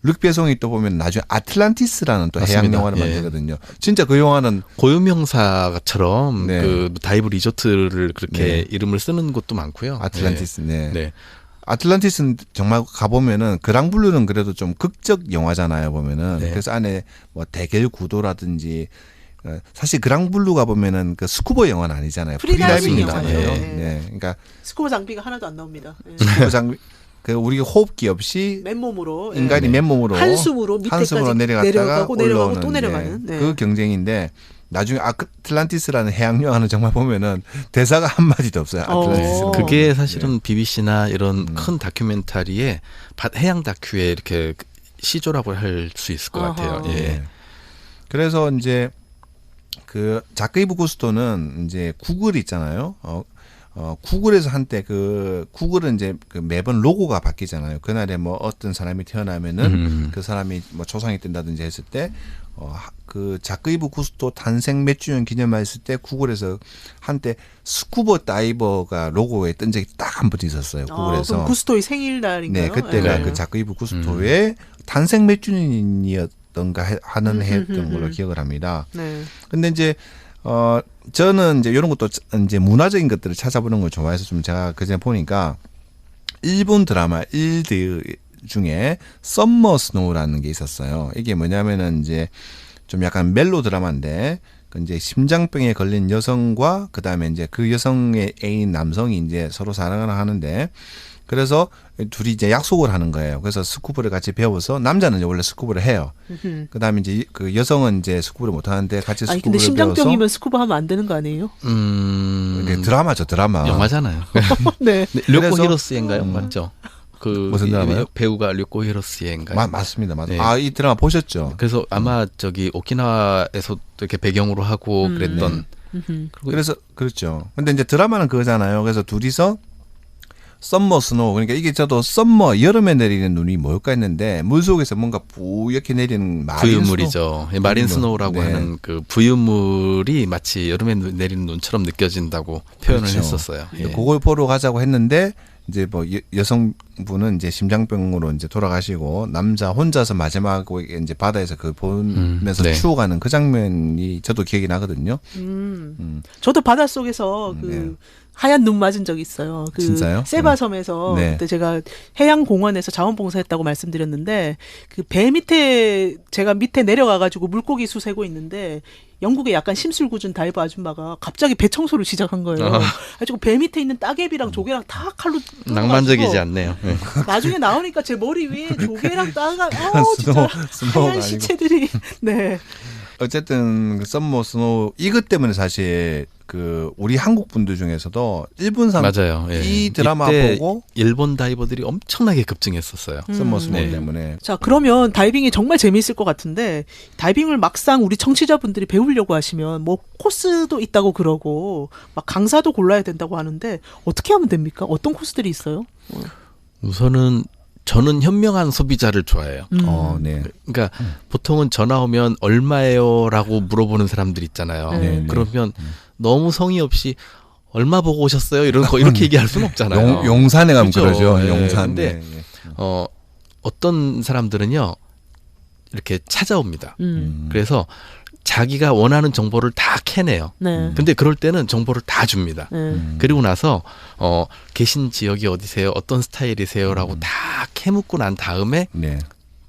룩 베송이 또 보면 나중에 아틀란티스라는 또 해양 맞습니다. 영화를 예. 만들거든요. 진짜 그 영화는 고유명사처럼 네. 그 다이브 리조트를 그렇게 네. 이름을 쓰는 곳도 많고요. 아틀란티스. 네. 네. 아틀란티스는 정말 가보면은 그랑블루는 그래도 좀 극적 영화잖아요 보면은 네. 그래서 안에 뭐 대결 구도라든지 사실 그랑블루 가보면은 그 스쿠버 영화는 아니잖아요. 프리다이빙 프리다이빙이잖아요. 영화예요. 네. 그러니까 스쿠버 장비가 하나도 안 나옵니다. 네. 스쿠버 장비 그 우리가 호흡기 없이 맨몸으로 인간이 네. 맨몸으로 한숨으로 밑에까지 내려갔다가 내려가고 올라오는 또 내려가는 네. 그 경쟁인데 나중에 아틀란티스라는 해양 영화는 정말 보면은 대사가 한 마디도 없어요. 아틀란티스는. 그게 사실은 BBC나 이런 음. 큰 다큐멘터리에 해양 다큐에 이렇게 시조라고 할 수 있을 것 같아요. 아하. 예. 네. 그래서 이제 그 자크이브 구스토는 이제 구글 있잖아요. 구글에서 한때 그 구글은 이제 그 매번 로고가 바뀌잖아요. 그날에 뭐 어떤 사람이 태어나면은 그 사람이 뭐 조상이 뜬다든지 했을 때 그 자크이브 구스토 탄생 몇 주년 기념했을 때 구글에서 한때 스쿠버 다이버가 로고에 뜬 적이 딱 한 번 있었어요. 구글에서. 그럼 구스토의 생일날인가요? 네, 그때가 네. 그 자크이브 구스토의 탄생 몇 주년이었던가 하는 해였던 걸로 기억을 합니다. 네. 근데 이제 저는 이제 이런 것도 이제 문화적인 것들을 찾아보는 걸 좋아해서 좀 제가 그전에 보니까 일본 드라마 일드 중에 썸머 스노우라는 게 있었어요. 이게 뭐냐면은 이제 좀 약간 멜로 드라마인데 그 이제 심장병에 걸린 여성과 그다음에 이제 그 여성의 애인 남성이 이제 서로 사랑을 하는데 그래서 둘이 이제 약속을 하는 거예요. 그래서 스쿠버를 같이 배워서 남자는 이제 원래 스쿠버를 해요. 그다음에 이제 그 여성은 이제 스쿠버를 못 하는데 같이 아니 스쿠버를 근데 심장병이면 배워서 스쿠버 하면 안 되는 거 아니에요? 이게 드라마죠, 드라마. 영화잖아요. 네. 료코 그래서- 히로스인가요? 맞죠? 그 무슨 드라마요? 배우가 료코 히로스인가요? 맞습니다. 네. 이 드라마 보셨죠? 그래서 아마 저기 오키나와에서 이렇게 배경으로 하고 그랬던 그래서 그렇죠. 근데 이제 드라마는 그거잖아요. 그래서 둘이서 썸머 스노우 그러니까 이게 저도 썸머 여름에 내리는 눈이 뭘까 했는데 물속에서 뭔가 뿌옇게 내리는 마린 부유물이죠. 예, 마린 스노우라고 네. 하는 그 부유물이 마치 여름에 내리는 눈처럼 느껴진다고 표현을 그렇죠. 했었어요. 예. 그걸 보러 가자고 했는데 이제 뭐 여성분은 이제 심장병으로 이제 돌아가시고 남자 혼자서 마지막에 이제 바다에서 그걸 보면서 네. 추워가는 그 장면이 저도 기억이 나거든요. 저도 바닷속에서 그 네. 하얀 눈 맞은 적이 있어요. 그 진짜요? 세바섬에서 네. 그때 제가 해양공원에서 자원봉사했다고 말씀드렸는데 그 배 밑에 제가 밑에 내려가가지고 물고기 수 세고 있는데 영국의 약간 심술궂은 다이버 아줌마가 갑자기 배 청소를 시작한 거예요. 그래가지고 배 밑에 있는 따개비랑 조개랑 다 칼로 낭만적이지 뜯어가지고 않네요. 예. 나중에 나오니까 제 머리 위에 조개랑 따가 진짜 스노우가 하얀 아니고. 시체들이 네. 어쨌든 그 썸머 스노우 이것 때문에 사실 그 우리 한국 분들 중에서도 일본 사람 맞아요. 예. 이 드라마 이때 보고 일본 다이버들이 엄청나게 급증했었어요. 썸머 스노우 네. 때문에 자, 그러면 다이빙이 정말 재미있을 것 같은데 다이빙을 막상 우리 청취자분들이 배우려고 하시면 뭐 코스도 있다고 그러고 막 강사도 골라야 된다고 하는데 어떻게 하면 됩니까? 어떤 코스들이 있어요? 우선은 저는 현명한 소비자를 좋아해요. 네. 그러니까 보통은 전화 오면 얼마예요라고 물어보는 사람들 있잖아요. 네. 그러면 너무 성의 없이 얼마 보고 오셨어요? 이런 거 이렇게 얘기할 수는 없잖아요. 용산에 가면 그렇죠. 그러죠. 네. 용산. 근데 네. 어떤 사람들은요 이렇게 찾아옵니다. 음. 그래서 자기가 원하는 정보를 다 캐내요. 네. 근데 그럴 때는 정보를 다 줍니다. 그리고 나서 계신 지역이 어디세요? 어떤 스타일이세요?라고 다 캐묻고 난 다음에 네.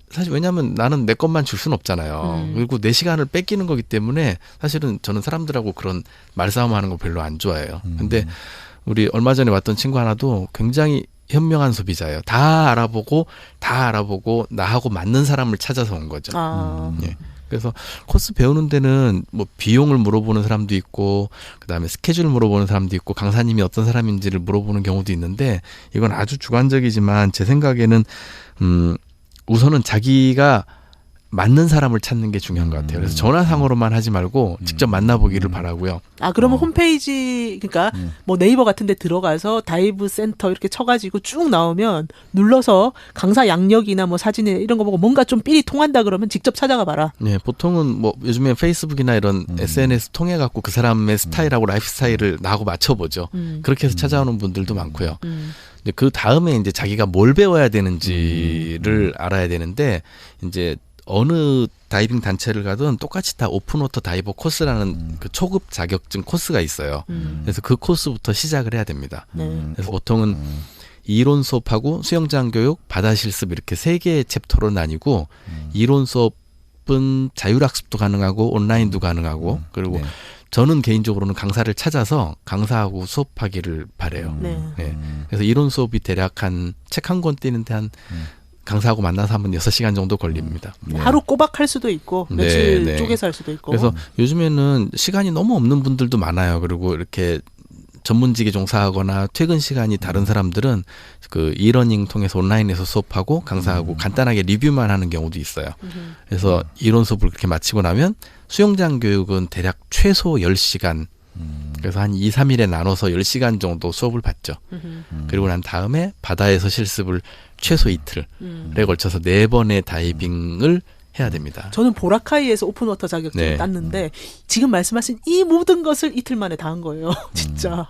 사실 왜냐하면 나는 내 것만 줄 수는 없잖아요. 그리고 내 시간을 뺏기는 거기 때문에 사실은 저는 사람들하고 그런 말싸움하는 거 별로 안 좋아해요. 근데 우리 얼마 전에 왔던 친구 하나도 굉장히 현명한 소비자예요. 다 알아보고 나하고 맞는 사람을 찾아서 온 거죠. 예. 그래서 코스 배우는 데는 뭐 비용을 물어보는 사람도 있고 그다음에 스케줄 물어보는 사람도 있고 강사님이 어떤 사람인지를 물어보는 경우도 있는데 이건 아주 주관적이지만 제 생각에는 우선은 자기가 맞는 사람을 찾는 게 중요한 것 같아요. 그래서 전화상으로만 하지 말고 직접 만나보기를 바라고요. 아, 그러면 홈페이지, 그러니까 뭐 네이버 같은 데 들어가서 다이브 센터 이렇게 쳐가지고 쭉 나오면 눌러서 강사 양력이나 뭐 사진이나 이런 거 보고 뭔가 좀 삘이 통한다 그러면 직접 찾아가 봐라. 네, 보통은 뭐 요즘에 페이스북이나 이런 SNS 통해 갖고 그 사람의 스타일하고 라이프 스타일을 나하고 맞춰보죠. 그렇게 해서 찾아오는 분들도 많고요. 근데 그 다음에 이제 자기가 뭘 배워야 되는지를 알아야 되는데 이제 어느 다이빙 단체를 가든 똑같이 다 오픈워터 다이버 코스라는 그 초급 자격증 코스가 있어요. 그래서 그 코스부터 시작을 해야 됩니다. 그래서 보통은 이론 수업하고 수영장 교육, 바다 실습 이렇게 3개의 챕터로 나뉘고 이론 수업은 자율학습도 가능하고 온라인도 가능하고 그리고 네. 저는 개인적으로는 강사를 찾아서 강사하고 수업하기를 바래요. 네. 그래서 이론 수업이 대략 한 책 한 권 띄는데 한 강사하고 만나서 한번 6시간 정도 걸립니다. 하루 꼬박 할 수도 있고 며칠 쪼개서 할 수도 있고. 그래서 요즘에는 시간이 너무 없는 분들도 많아요. 그리고 이렇게 전문직에 종사하거나 퇴근 시간이 다른 사람들은 그 이러닝 통해서 온라인에서 수업하고 강사하고 간단하게 리뷰만 하는 경우도 있어요. 그래서 이론 수업을 그렇게 마치고 나면 수영장 교육은 대략 최소 10시간 그래서 한 2, 3일에 나눠서 10시간 정도 수업을 받죠. 그리고 난 다음에 바다에서 실습을 최소 이틀에 걸쳐서 4번의 다이빙을 해야 됩니다. 저는 보라카이에서 오픈워터 자격증을 땄는데 지금 말씀하신 이 모든 것을 이틀 만에 다 한 거예요. 진짜.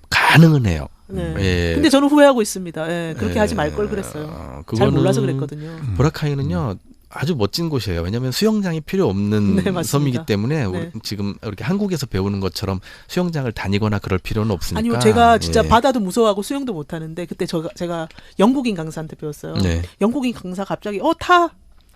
가능은 해요. 네. 예. 근데 저는 후회하고 있습니다. 예. 그렇게 하지 말 걸 그랬어요. 잘 몰라서 그랬거든요. 보라카이는요. 아주 멋진 곳이에요. 왜냐하면 수영장이 필요 없는 섬이기 때문에 우리 지금 이렇게 한국에서 배우는 것처럼 수영장을 다니거나 그럴 필요는 없으니까. 아니요, 제가 진짜 바다도 무서워하고 수영도 못하는데 그때 제가 영국인 강사한테 배웠어요. 영국인 강사 갑자기 타!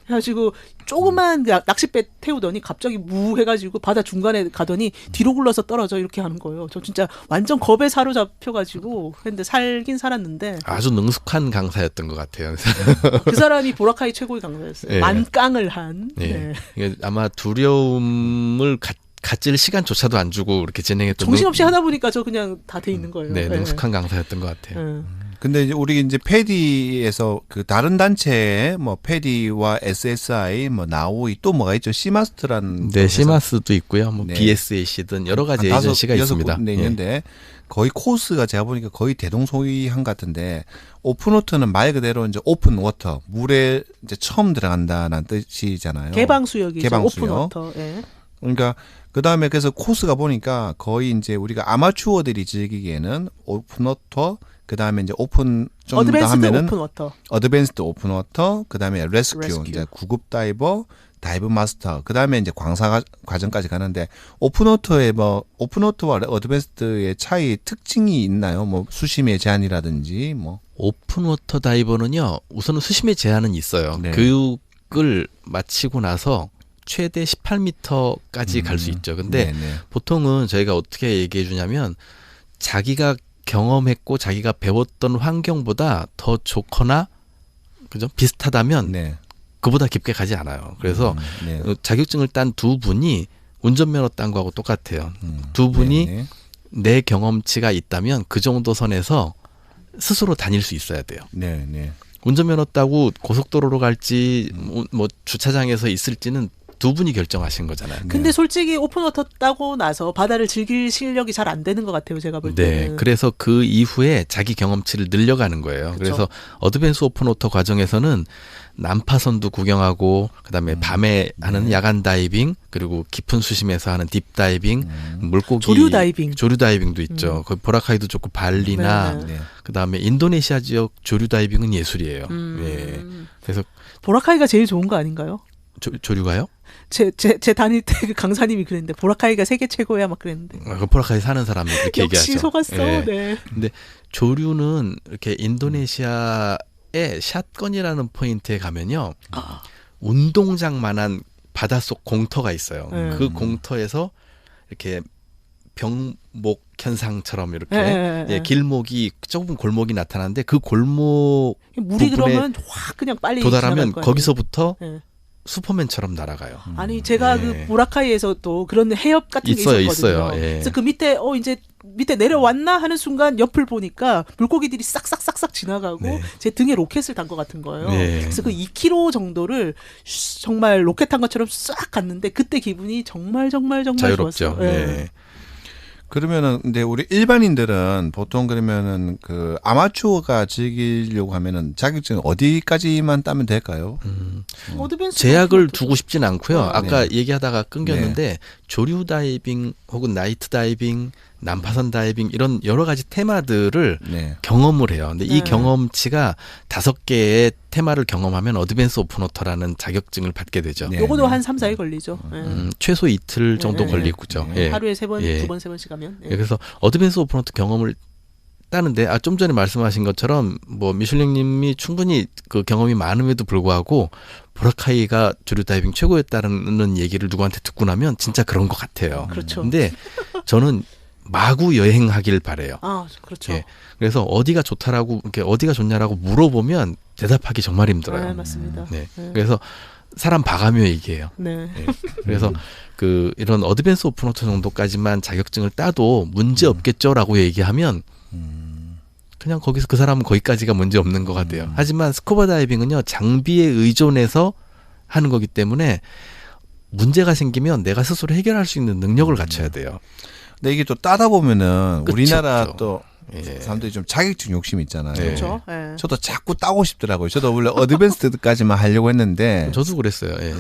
해가지고 조그만 낚싯배 태우더니 갑자기 무 해가지고 바다 중간에 가더니 뒤로 굴러서 떨어져 이렇게 하는 거예요. 저 진짜 완전 겁에 사로잡혀가지고 근데 살긴 살았는데 아주 능숙한 강사였던 것 같아요. 그 사람이 보라카이 최고의 강사였어요. 만깡을 한. 이게 아마 두려움을 갖질 시간조차도 안 주고 이렇게 진행했던 정신없이 하다 보니까 저 그냥 다 돼 있는 거예요. 능숙한 강사였던 것 같아요. 근데 이제 우리 이제 패디에서 그 다른 단체 뭐 패디와 SSI 뭐 나우이 또 뭐가 있죠? 시마스트라는 시마스도 있고요. 뭐 BSAC든 여러 가지 에이전시가 있습니다. 있는데 거의 코스가 제가 보니까 거의 대동소이한 것 같은데 오픈워터는 말 그대로 이제 오픈워터 물에 이제 처음 들어간다는 뜻이잖아요. 개방수역이죠. 개방수역. 오픈워터. 그러니까 그 다음에 그래서 코스가 보니까 거의 이제 우리가 아마추어들이 즐기기에는 오픈워터 그 다음에 이제 오픈 좀 더 하면은 어드밴스드 오픈워터, 그 다음에 레스큐, 이제 구급 다이버, 다이브 마스터, 그 다음에 이제 광사 과정까지 가는데 오픈워터의 뭐 오픈워터와 어드밴스드의 차이 특징이 있나요? 뭐 수심의 제한이라든지 뭐. 오픈워터 다이버는요 우선은 수심의 제한은 있어요. 교육을 마치고 나서 최대 18m까지 갈 수 있죠. 근데 보통은 저희가 어떻게 얘기해 주냐면 자기가 경험했고 자기가 배웠던 환경보다 더 좋거나 그죠? 비슷하다면 그보다 깊게 가지 않아요. 그래서 자격증을 딴 두 분이 운전면허 딴 거하고 똑같아요. 두 분이 내 경험치가 있다면 그 정도 선에서 스스로 다닐 수 있어야 돼요. 운전면허 따고 고속도로로 갈지 뭐 주차장에서 있을지는 두 분이 결정하신 거잖아요. 근데 솔직히 오픈워터 따고 나서 바다를 즐길 실력이 잘 안 되는 것 같아요. 제가 볼 때는. 그래서 그 이후에 자기 경험치를 늘려가는 거예요. 그래서 어드밴스 오픈워터 과정에서는 난파선도 구경하고 그다음에 밤에 하는 야간 다이빙 그리고 깊은 수심에서 하는 딥 다이빙 물고기 조류 다이빙도 있죠. 그 보라카이도 좋고 발리나 네. 그다음에 인도네시아 지역 조류 다이빙은 예술이에요. 예. 그래서 보라카이가 제일 좋은 거 아닌가요? 조류가요? 제 다닐 때 그 강사님이 그랬는데 보라카이가 세계 최고야 막 그랬는데. 그 보라카이 사는 사람이 그렇게 역시 얘기하죠. 속았어. 예. 네. 근데 조류는 이렇게 인도네시아의 샷건이라는 포인트에 가면요. 운동장만한 바닷속 공터가 있어요. 그 공터에서 이렇게 병목 현상처럼 이렇게 예, 길목이 좁은 골목이 나타나는데 그 골목 물이 부분에 그러면 확 그냥 빨리 도달하면 지나갈 거 아니에요. 거기서부터 네. 슈퍼맨처럼 날아가요. 아니 제가 예. 그 보라카이에서 또 그런 해협 같은 게 있어요, 있었거든요. 있어요. 예. 그래서 그 밑에 이제 밑에 내려왔나 하는 순간 옆을 보니까 물고기들이 싹싹싹싹 지나가고 네. 제 등에 로켓을 단 것 같은 거예요. 네. 그래서 그 2km 정도를 정말 로켓 탄 것처럼 싹 갔는데 그때 기분이 정말 자유롭죠. 좋았어요. 예. 네. 그러면은 근데 우리 일반인들은 보통 그러면은 그 아마추어가 즐기려고 하면은 자격증 어디까지만 따면 될까요? 어드밴스 제약을 같은 두고 싶진 않고요. 아까 네. 얘기하다가 끊겼는데 조류 다이빙 혹은 나이트 다이빙, 난파선 다이빙 이런 여러 가지 테마들을 네. 경험을 해요. 근데 이 네. 경험치가 5개의 테마를 경험하면 어드밴스 오픈워터라는 자격증을 받게 되죠. 네. 요거도 한 3, 4일 걸리죠. 예. 최소 이틀 정도 네. 걸리고죠. 네. 예. 하루에 3번, 예. 2번, 3번씩 하면. 예. 예, 그래서 어드밴스 오픈워터 경험을 따는데 좀 전에 말씀하신 것처럼 뭐 미슐랭님이 충분히 그 경험이 많음에도 불구하고 보라카이가 조류 다이빙 최고였다는 얘기를 누구한테 듣고 나면 진짜 그런 것 같아요. 그렇죠. 근데 저는 마구 여행하길 바래요. 아, 그렇죠. 예. 그래서 어디가 좋다라고 이렇게 어디가 좋냐라고 물어보면 대답하기 정말 힘들어요. 네, 맞습니다. 네. 네. 그래서 사람 봐가며 얘기해요. 네. 예. 그래서 그 이런 어드밴스 오픈워터 정도까지만 자격증을 따도 문제 없겠죠라고 얘기하면 그냥 거기서 그 사람은 거기까지가 문제 없는 것 같아요. 하지만 스쿠버 다이빙은요 장비에 의존해서 하는 거기 때문에 문제가 생기면 내가 스스로 해결할 수 있는 능력을 갖춰야 돼요. 근데 이게 또 따다 보면은 끝이 우리나라 없죠. 또 예. 사람들이 좀 자격증 욕심이 있잖아요. 네. 그렇죠. 예. 저도 자꾸 따고 싶더라고요. 저도 원래 어드밴스드까지만 하려고 했는데 저도 그랬어요. 예.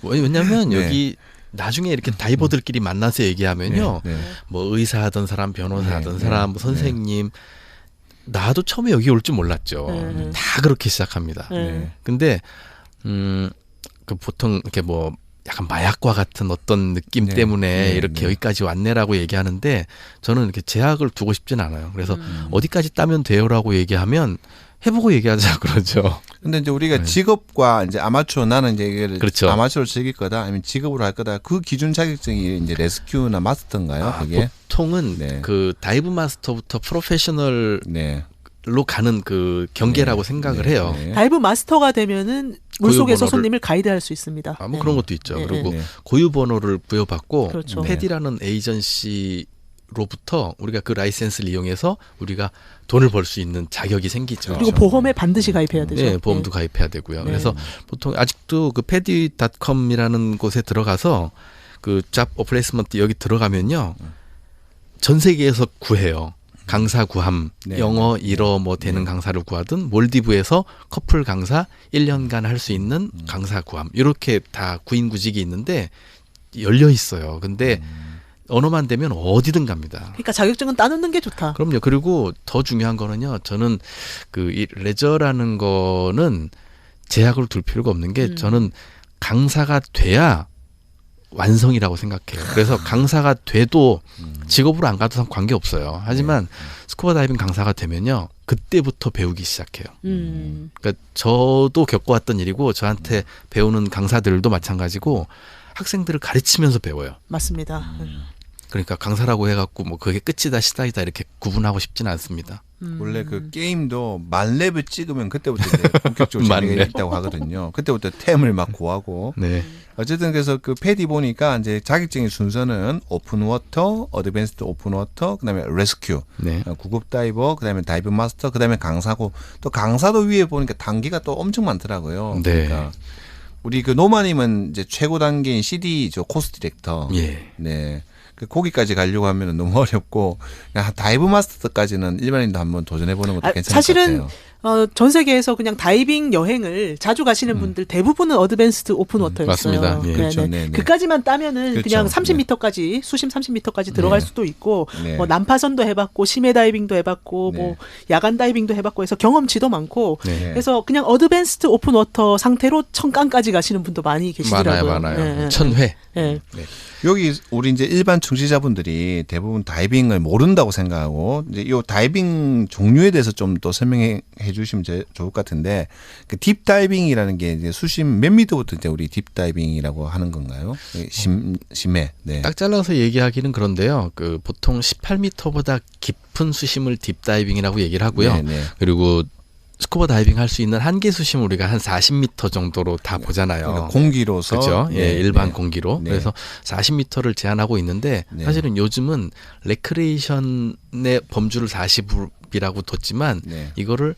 왜냐하면 네. 여기 나중에 이렇게 다이버들끼리 만나서 얘기하면요, 네, 네. 뭐 의사하던 사람, 변호사하던 네, 사람, 네, 뭐 선생님, 나도 처음에 여기 올 줄 몰랐죠. 네. 다 그렇게 시작합니다. 네. 근데 그 보통 이렇게 뭐 약간 마약과 같은 어떤 느낌 네. 때문에 네, 이렇게 네. 여기까지 왔네라고 얘기하는데 저는 이렇게 제약을 두고 싶진 않아요. 그래서 어디까지 따면 돼요라고 얘기하면 해보고 얘기하자 그러죠. 근데 이제 우리가 네. 직업과 이제 아마추어 나는 이제 이걸 그렇죠. 아마추어로 즐길 거다 아니면 직업으로 할 거다 그 기준 자격증이 이제 레스큐나 마스터인가요? 그게? 보통은 네. 그 다이브 마스터부터 프로페셔널로 네. 가는 그 경계라고 생각을 해요. 네. 다이브 마스터가 되면은 물속에서 고유 번호를- 손님을 가이드할 수 있습니다. 뭐 네. 그런 것도 있죠. 네, 그리고 네. 고유 번호를 부여받고 그렇죠. 패디라는 에이전시로부터 우리가 그 라이센스를 이용해서 우리가 돈을 벌 수 있는 자격이 생기죠. 그리고 보험에 반드시 가입해야 되죠. 네, 보험도 가입해야 되고요. 그래서 보통 아직도 그 패디.com이라는 곳에 들어가서 그 잡 어플레이스먼트 여기 들어가면요. 전 세계에서 구해요. 강사 구함, 네. 영어, 일어 뭐 되는 강사를 구하든 몰디브에서 커플 강사 1년간 할 수 있는 강사 구함. 이렇게 다 구인구직이 있는데 열려 있어요. 근데 언어만 되면 어디든 갑니다. 그러니까 자격증은 따놓는 게 좋다. 그럼요. 그리고 더 중요한 거는요. 저는 그 이 레저라는 거는 제약을 둘 필요가 없는 게 저는 강사가 돼야 완성이라고 생각해요. 그래서 강사가 돼도 직업으로 안 가도 관계 없어요. 하지만 스쿠버 다이빙 강사가 되면요. 그때부터 배우기 시작해요. 그러니까 저도 겪어왔던 일이고 저한테 배우는 강사들도 마찬가지고 학생들을 가르치면서 배워요. 맞습니다. 그러니까 강사라고 해갖고 뭐 그게 끝이다 시작이다 이렇게 구분하고 싶지는 않습니다. 원래 그 게임도 만렙을 찍으면 그때부터 이제 본격적으로 만렙. 진행이 있다고 하거든요. 그때부터 템을 막 구하고. 네. 어쨌든 그래서 그 패디 보니까 이제 자격증의 순서는 오픈워터, 어드밴스드 오픈워터, 그다음에 레스큐, 네. 구급 다이버, 그다음에 다이브 마스터, 그다음에 강사고 또 강사도 위에 보니까 단계가 또 엄청 많더라고요. 네. 그러니까 우리 그 노마님은 이제 최고 단계인 CD 저 코스 디렉터. 예. 네. 그 거기까지 가려고 하면 너무 어렵고 그냥 다이브 마스터까지는 일반인도 한번 도전해 보는 것도 괜찮을 것 사실은 같아요. 전 세계에서 그냥 다이빙 여행을 자주 가시는 분들 대부분은 어드밴스드 오픈 워터였어요. 맞습니다. 예. 그렇죠. 네, 네. 그까지만 따면은 그렇죠. 그냥 30m까지 수심 30m까지 들어갈 네. 수도 있고 네. 뭐 난파선도 해봤고 심해 다이빙도 해봤고 네. 뭐 야간 다이빙도 해봤고 해서 경험치도 많고 네. 그래서 그냥 어드밴스드 오픈 워터 상태로 천강까지 가시는 분도 많이 계시더라고요. 많아요. 1000회. 네. 여기 우리 이제 일반 청취자분들이 대부분 다이빙을 모른다고 생각하고 이제 요 다이빙 종류에 대해서 좀 더 설명해 주시면 좋을 것 같은데 그 딥 다이빙이라는 게 이제 수심 몇 미터부터 이제 우리 딥 다이빙이라고 하는 건가요? 심해. 네. 딱 잘라서 얘기하기는 그런데요. 그 보통 18m보다 깊은 수심을 딥 다이빙이라고 얘기를 하고요. 네, 네. 그리고 스쿠버 다이빙 할 수 있는 한계 수심을 우리가 한 40m 정도로 다 보잖아요. 그러니까 공기로서 그렇죠. 네, 예, 일반 네. 공기로. 네. 그래서 40m를 제한하고 있는데 네. 사실은 요즘은 레크레이션의 범주를 40이라고 뒀지만 네. 이거를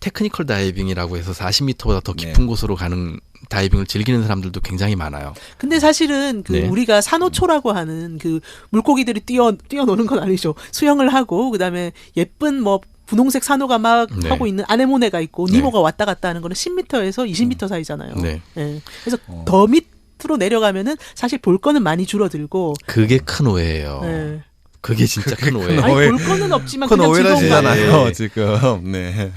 테크니컬 다이빙이라고 해서 40m보다 더 깊은 네. 곳으로 가는 다이빙을 즐기는 사람들도 굉장히 많아요. 근데 사실은 그 네. 우리가 산호초라고 하는 그 물고기들이 뛰어노는 건 아니죠. 수영을 하고 그다음에 예쁜 뭐 분홍색 산호가 막 네. 하고 있는 아네모네가 있고 네. 니모가 왔다 갔다 하는 거는 10m에서 20m 사이잖아요. 네. 예. 그래서 더 밑으로 내려가면은 사실 볼 거는 많이 줄어들고 그게 큰 오해예요. 예. 그게 진짜 큰 오해. 아니 오해. 볼 거는 없지만 큰 그냥 오해를 즐거운 거 하시잖아요 네. 지금. 네.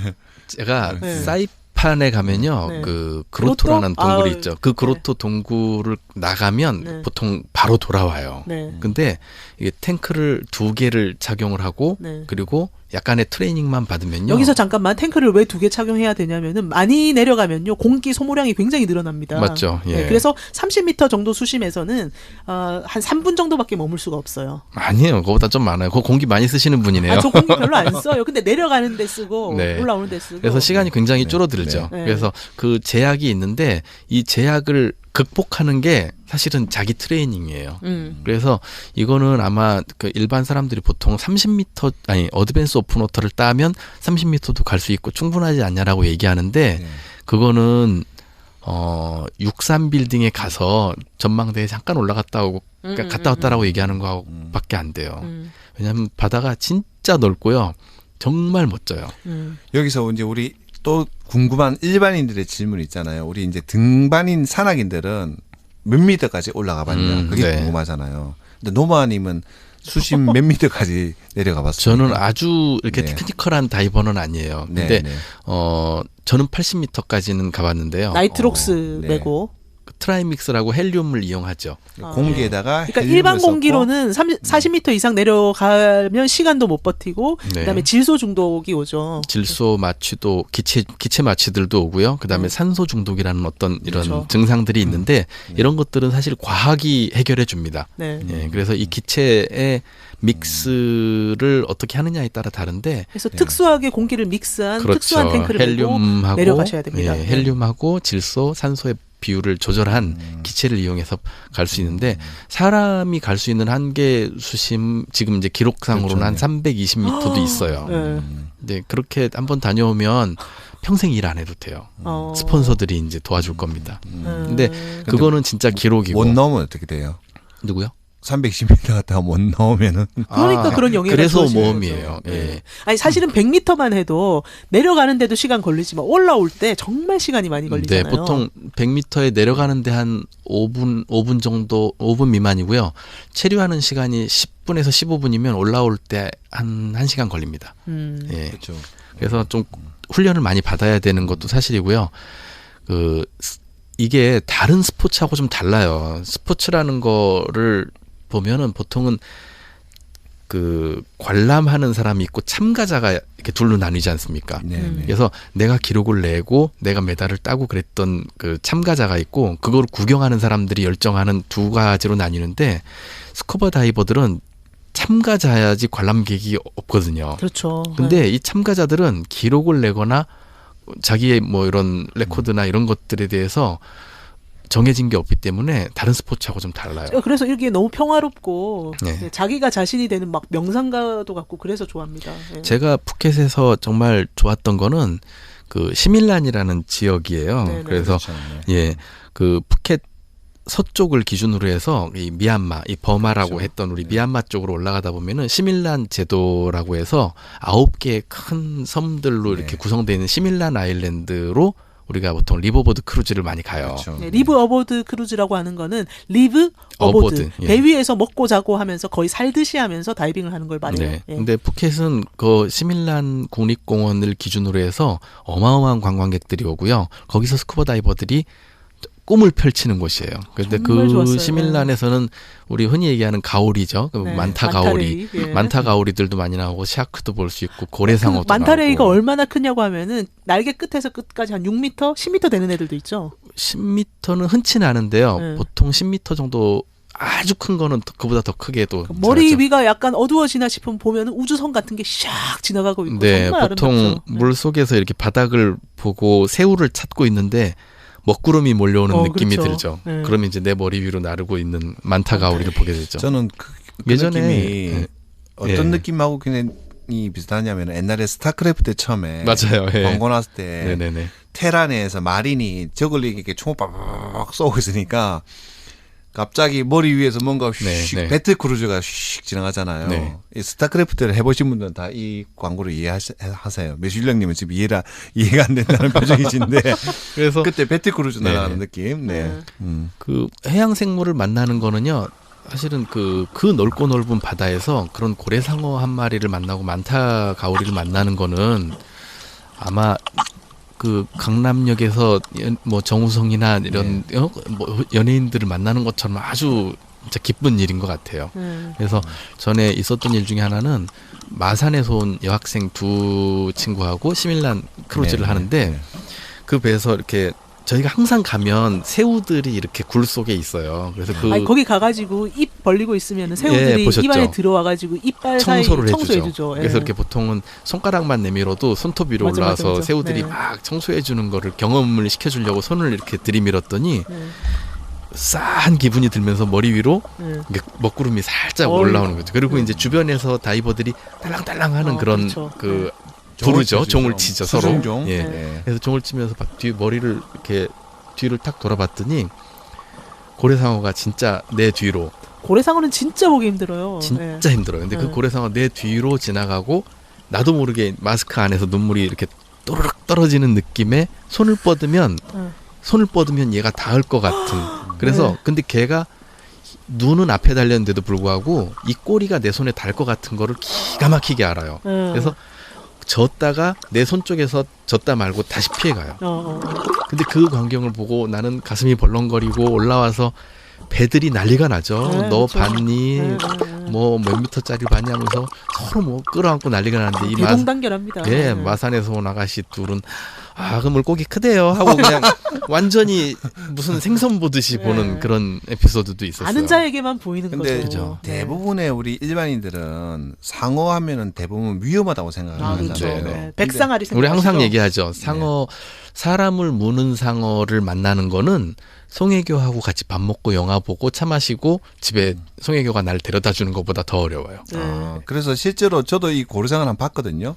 제가 네. 사이판에 가면요. 네. 그 그로토라는 그로토? 동굴이 아, 있죠. 그 그로토 동굴을 나가면 네. 보통 바로 돌아와요. 네. 근데 이게 탱크를 2개를 착용을 하고 네. 그리고 약간의 트레이닝만 받으면요. 여기서 잠깐만 탱크를 왜 2개 착용해야 되냐면은 많이 내려가면요 공기 소모량이 굉장히 늘어납니다. 맞죠. 예. 네, 그래서 30m 정도 수심에서는 한 3분 정도밖에 머물 수가 없어요. 아니에요. 그거보다 좀 많아요. 그 공기 많이 쓰시는 분이네요. 저 공기 별로 안 써요. 근데 내려가는 데 쓰고 네. 올라오는 데 쓰고. 그래서 시간이 굉장히 네. 줄어들죠. 네. 그래서 그 제약이 있는데 이 제약을 극복하는 게 사실은 자기 트레이닝이에요. 그래서 이거는 아마 그 일반 사람들이 보통 30m 아니 어드밴스 오픈워터를 따면 30m도 갈 수 있고 충분하지 않냐라고 얘기하는데 네. 그거는 63 빌딩에 가서 전망대에 잠깐 올라갔다 오고 그러니까 갔다 왔다라고 얘기하는 거밖에 안 돼요. 왜냐하면 바다가 진짜 넓고요. 정말 멋져요. 여기서 이제 우리 또 궁금한 일반인들의 질문 있잖아요. 우리 이제 등반인 산악인들은 몇 미터까지 올라가 봤냐. 그게 네. 궁금하잖아요. 근데 노마님은 수심 몇 미터까지 내려가 봤어요? 저는 아주 이렇게 네. 테크니컬한 다이버는 아니에요. 네, 근데 네. 저는 80m까지는 가봤는데요. 나이트록스 네. 메고. 트라이믹스라고 헬륨을 이용하죠. 공기에다가 그러니까 헬륨을 일반 섞고 공기로는 40m 이상 내려가면 시간도 못 버티고 네. 그다음에 질소 중독이 오죠. 질소 마취도 기체 마취들도 오고요. 그다음에 산소 중독이라는 어떤 이런 그렇죠. 증상들이 있는데 이런 것들은 사실 과학이 해결해 줍니다. 네. 예, 그래서 이 기체의 믹스를 어떻게 하느냐에 따라 다른데 그래서 특수하게 공기를 믹스한 그렇죠. 특수한 탱크를 메고 헬륨하고 내려가셔야 됩니다. 예, 헬륨하고 질소, 산소의 비율을 조절한 기체를 이용해서 갈 수 있는데 사람이 갈 수 있는 한계 수심 지금 이제 기록상으로는 그렇죠. 한 320m도 있어요. 네. 근데 그렇게 한번 다녀오면 평생 일 안 해도 돼요. 스폰서들이 이제 도와줄 겁니다. 근데 그거는 진짜 기록이고. 못 넣으면 어떻게 돼요? 누구요? 320m 갔다가 못 넣으면은 그러니까 그런 영예가 그래서 주어지는 모험이에요. 거죠. 예. 아니 사실은 100m만 해도 내려가는데도 시간 걸리지만 올라올 때 정말 시간이 많이 걸리잖아요. 네, 보통 100m에 내려가는데 한 5분 정도, 5분 미만이고요. 체류하는 시간이 10분에서 15분이면 올라올 때 한 1시간 걸립니다. 예. 그렇죠. 그래서 좀 훈련을 많이 받아야 되는 것도 사실이고요. 이게 다른 스포츠하고 좀 달라요. 스포츠라는 거를 보면은 보통은 그 관람하는 사람이 있고 참가자가 이렇게 둘로 나뉘지 않습니까? 네, 네. 그래서 내가 기록을 내고 내가 메달을 따고 그랬던 그 참가자가 있고 그걸 구경하는 사람들이 열정하는 두 가지로 나뉘는데 스쿠버 다이버들은 참가자야지 관람객이 없거든요. 그렇죠. 근데 이 참가자들은 기록을 내거나 자기의 뭐 이런 레코드나 이런 것들에 대해서 정해진 게 없기 때문에 다른 스포츠하고 좀 달라요. 그래서 이게 너무 평화롭고 네. 자기가 자신이 되는 막 명상가도 같고 그래서 좋아합니다. 네. 제가 푸켓에서 정말 좋았던 거는 그 시밀란이라는 지역이에요. 네네. 그래서 그렇죠. 네. 예, 그 푸켓 서쪽을 기준으로 해서 이 미얀마, 이 버마라고 그렇죠. 했던 우리 미얀마 쪽으로 올라가다 보면은 시밀란 제도라고 해서 9개의 큰 섬들로 이렇게 네. 구성되어 있는 시밀란 아일랜드로 우리가 보통 리버보드 크루즈를 많이 가요. 그렇죠. 네, 리브 어보드 크루즈라고 하는 거는 리브 어보드. 어보드, 예. 배 위에서 먹고 자고 하면서 거의 살듯이 하면서 다이빙을 하는 걸 말해요. 네. 예. 근데 푸켓은 그 시밀란 국립공원을 기준으로 해서 어마어마한 관광객들이 오고요. 거기서 스쿠버 다이버들이 꿈을 펼치는 곳이에요. 그런데 정말 그 좋았어요. 시밀란에서는 우리 흔히 얘기하는 가오리죠. 그 네, 만타 가오리. 만타레이. 예. 만타 가오리들도 많이 나오고 샤크도 볼 수 있고 고래상어도 그 만타레이가 나오고. 얼마나 크냐고 하면은 날개 끝에서 끝까지 한 6m, 10m 되는 애들도 있죠. 10m는 흔치 않은데요. 네. 보통 10m 정도 아주 큰 거는 그보다 더 크게 또 머리 자라죠. 위가 약간 어두워지나 싶으면 보면은 우주선 같은 게 샥 지나가고 있고 네, 정말 보통 아름답죠. 물 속에서 이렇게 바닥을 보고 새우를 찾고 있는데 먹구름이 몰려오는 느낌이 그렇죠. 들죠. 네. 그러면 이제 내 머리 위로 나르고 있는 만타 가오리를 보게 되죠. 저는 그 예전에 느낌이 예. 어떤 예. 느낌하고 그냥 이 비슷하냐면 옛날에 스타크래프트 처음에 맞아요. 예. 광고 나왔을 때 네네네. 테란에서 마린이 저글링에게 총을 빡빡 쏘고 있으니까 갑자기 머리 위에서 뭔가 휙 네. 배틀 크루즈가 휙 지나가잖아요. 네. 이 스타크래프트를 해보신 분들은 다 이 광고를 이해하세요. 매실령님은 지금 이해가 안 된다는 표정이신데 그래서 그때 배틀 크루즈 네. 날아가는 느낌. 네. 그 해양 생물을 만나는 거는요. 사실은 그 넓고 넓은 바다에서 그런 고래상어 한 마리를 만나고 만타 가오리를 만나는 거는 아마 그 강남역에서 뭐 정우성이나 이런 뭐 연예인들을 만나는 것처럼 아주 진짜 기쁜 일인 것 같아요. 그래서 전에 있었던 일 중에 하나는 마산에서 온 여학생 두 친구하고 시밀란 크루즈를 네, 하는데 네. 그 배에서 이렇게 저희가 항상 가면 새우들이 이렇게 굴 속에 있어요. 그래서 그 아니, 거기 가가지고 입 벌리고 있으면 새우들이 보셨죠? 입안에 들어와가지고 이빨 사이 청소를 청소해주죠. 그래서 예. 이렇게 보통은 손가락만 내밀어도 손톱 위로 맞아, 올라와서 맞아, 맞아. 새우들이 네. 막 청소해 주는 거를 경험을 시켜주려고 손을 이렇게 들이밀었더니 네. 싸한 기분이 들면서 머리 위로 네. 이게 먹구름이 살짝 어이. 올라오는 거죠. 그리고 이제 주변에서 다이버들이 딸랑딸랑하는 그런 그렇죠. 그 종을 부르죠. 치죠. 종을 치죠 서로. 수중종. 예. 네. 그래서 종을 치면서 막 뒤 머리를 이렇게 뒤를 탁 돌아봤더니 고래상어가 진짜 내 뒤로 고래상어는 진짜 보기 힘들어요. 진짜 힘들어요. 근데 그 네. 고래상어 내 뒤로 지나가고 나도 모르게 마스크 안에서 눈물이 이렇게 또르륵 떨어지는 느낌에 손을 뻗으면 얘가 닿을 것 같은. 그래서 네. 근데 걔가 눈은 앞에 달렸는데도 불구하고 이 꼬리가 내 손에 닿을 것 같은 거를 기가 막히게 알아요. 그래서 졌다가 내 손 쪽에서 졌다 말고 다시 피해가요. 근데 그 광경을 보고 나는 가슴이 벌렁거리고 올라와서 배들이 난리가 나죠. 네, 너 그렇죠. 봤니? 뭐 몇 미터짜리 봤니 하면서 서로 뭐 끌어안고 난리가 나는데 이 대동단결합니다. 예, 마산에서 온 아가씨 둘은 그 물고기 크대요 하고 그냥 완전히 무슨 생선 보듯이 네. 보는 그런 에피소드도 있었어요. 아는 자에게만 보이는 근데 거죠. 대부분의 우리 일반인들은 상어 하면은 대부분 위험하다고 생각을 아, 하잖아요. 그렇죠. 네, 네. 네. 백상아리 우리 항상 생각하시죠? 얘기하죠. 상어 사람을 무는 상어를 만나는 거는 송혜교하고 같이 밥 먹고 영화 보고 차 마시고 집에 송혜교가 날 데려다 주는 것보다 더 어려워요. 그래서 실제로 저도 이 고래상어를 한번 봤거든요.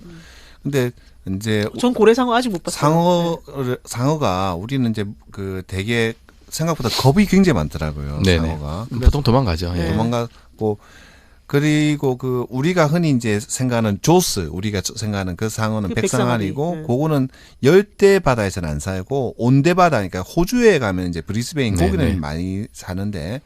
근데 이제 전 고래상어 아직 못 봤어요. 상어가 우리는 이제 그 되게 생각보다 겁이 굉장히 많더라고요. 네네. 상어가. 보통 도망가죠. 네. 예. 도망가고 그리고 그 우리가 흔히 이제 생각하는 조스 우리가 생각하는 그 상어는 그 백상아리고 백상아리. 네. 그거는 열대 바다에서는 안 살고 온대 바다 그러니까 호주에 가면 이제 브리스베인 네네. 거기는 많이 사는데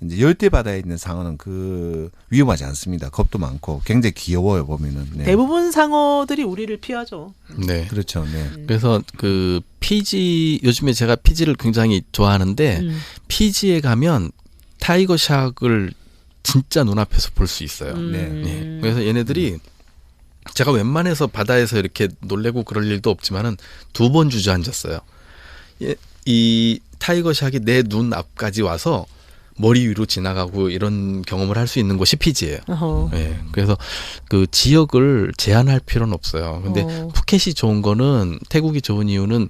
이제 열대 바다에 있는 상어는 그 위험하지 않습니다. 겁도 많고 굉장히 귀여워요 보면은. 네. 대부분 상어들이 우리를 피하죠. 네. 그렇죠. 네. 그래서 그 피지 요즘에 제가 피지를 굉장히 좋아하는데 피지에 가면 타이거 샥을 진짜 눈앞에서 볼 수 있어요. 네. 그래서 얘네들이 제가 웬만해서 바다에서 이렇게 놀래고 그럴 일도 없지만은 2번 주저앉았어요. 이 타이거 샥이 내 눈 앞까지 와서 머리 위로 지나가고 이런 경험을 할 수 있는 곳이 피지예요. 네. 그래서 그 지역을 제한할 필요는 없어요. 근데 푸켓이 좋은 거는 태국이 좋은 이유는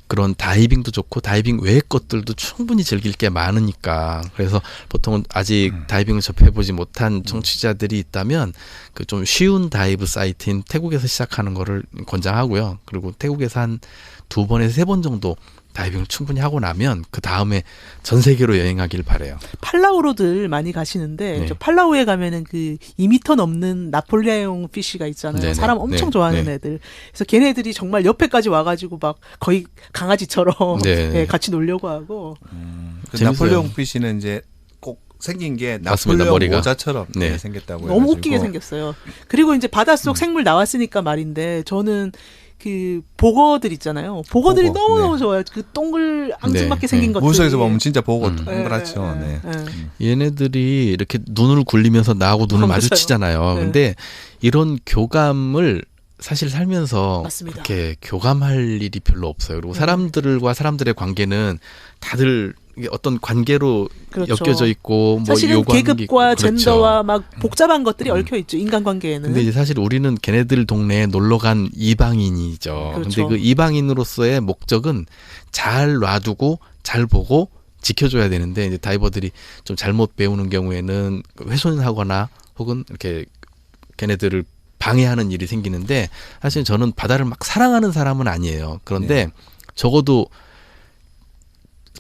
그런 다이빙도 좋고 다이빙 외의 것들도 충분히 즐길 게 많으니까. 그래서 보통은 아직 다이빙을 접해보지 못한 청취자들이 있다면 그 좀 쉬운 다이브 사이트인 태국에서 시작하는 거를 권장하고요. 그리고 태국에서 한 2번에서 3번 정도 다이빙을 충분히 하고 나면 그 다음에 전 세계로 여행하길 바래요. 팔라우로들 많이 가시는데 네. 저 팔라우에 가면은 그 2m 넘는 나폴레옹 피쉬가 있잖아요. 네네. 사람 엄청 네. 좋아하는 네. 애들. 그래서 걔네들이 정말 옆에까지 와가지고 막 거의 강아지처럼 네. 예, 같이 놀려고 하고. 그 재밌어요. 나폴레옹 피쉬는 이제 꼭 생긴 게 맞습니다, 나폴레옹 머리가. 모자처럼 네. 생겼다고 너무 해가지고. 웃기게 생겼어요. 그리고 이제 바닷속 생물 나왔으니까 말인데 저는 그 복어들 있잖아요. 복어들이 복어, 너무너무 네. 좋아요. 그 동글 앙증맞게 네, 생긴 네. 것들이. 물속에서 보면 진짜 보고 음. 동그랗죠. 네. 얘네들이 이렇게 눈을 굴리면서 나하고 눈을 맞아요. 마주치잖아요. 네. 근데 이런 교감을 사실 살면서 맞습니다. 그렇게 교감할 일이 별로 없어요. 그리고 사람들과 사람들의 관계는 다들 이게 어떤 관계로 그렇죠. 엮여져 있고 뭐 사실은 요구하는 게 계급과 있고. 그렇죠. 젠더와 막 복잡한 것들이 얽혀 있죠. 인간관계에는. 근데 이제 사실 우리는 걔네들 동네에 놀러 간 이방인이죠. 그렇죠. 근데 그 이방인으로서의 목적은 잘 놔두고 잘 보고 지켜줘야 되는데 이제 다이버들이 좀 잘못 배우는 경우에는 훼손하거나 혹은 이렇게 걔네들을 방해하는 일이 생기는데 사실 저는 바다를 막 사랑하는 사람은 아니에요. 그런데 적어도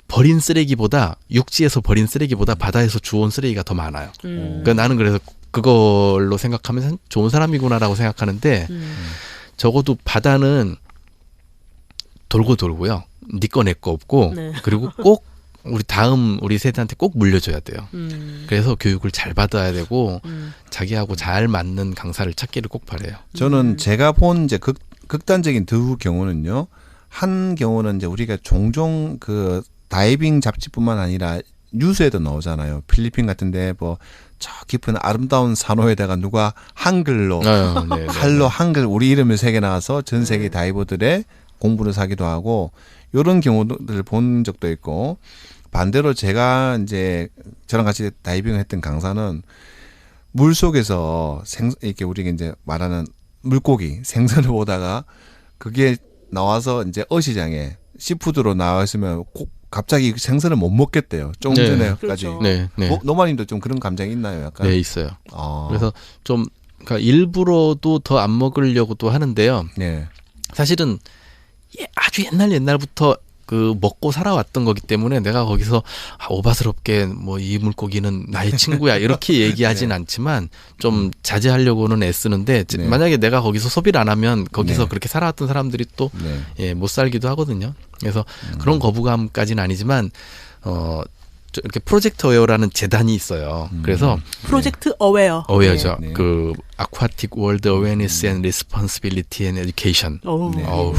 버린 쓰레기보다 육지에서 버린 쓰레기보다 바다에서 주워온 쓰레기가 더 많아요. 그러니까 나는 그래서 그걸로 생각하면 좋은 사람이구나라고 생각하는데 적어도 바다는 돌고 돌고요. 네 거 내 거 없고 네. 그리고 꼭 우리 세대한테 꼭 물려줘야 돼요. 그래서 교육을 잘 받아야 되고 자기하고 잘 맞는 강사를 찾기를 꼭 바래요. 저는 제가 본 이제 극단적인 두 경우는요. 한 경우는 이제 우리가 종종 그 다이빙 잡지뿐만 아니라 뉴스에도 나오잖아요. 필리핀 같은데 뭐 저 깊은 아름다운 산호에다가 누가 한글로 네, 칼로 한글 우리 이름을 새겨 나가서 전 세계 다이버들의 공부를 사기도 하고 이런 경우들을 본 적도 있고 반대로 제가 이제 저랑 같이 다이빙을 했던 강사는 물 속에서 이렇게 우리가 이제 말하는 물고기 생선을 보다가 그게 나와서 이제 어시장에 시푸드로 나와 있으면 갑자기 생선을 못 먹겠대요. 조금 네. 전에까지. 그렇죠. 네, 네. 노마님도 좀 그런 감정이 있나요? 약간. 네, 있어요. 아. 그래서 좀 그러니까 일부러도 더 안 먹으려고도 하는데요. 네. 사실은 아주 옛날부터 그 먹고 살아왔던 거기 때문에 내가 거기서 오바스럽게 뭐 이 물고기는 나의 친구야 이렇게 얘기하진 않지만 좀 자제하려고는 애쓰는데 네. 만약에 내가 거기서 소비를 안 하면 거기서 네. 그렇게 살아왔던 사람들이 또 네. 예, 못 살기도 하거든요. 그래서 그런 거부감까지는 아니지만 이렇게 프로젝트 어웨어라는 재단이 있어요. 그래서 프로젝트 어웨어. 어웨어죠. 네. 그 Aquatic World Awareness and Responsibility and Education. 어우. 네. 어우.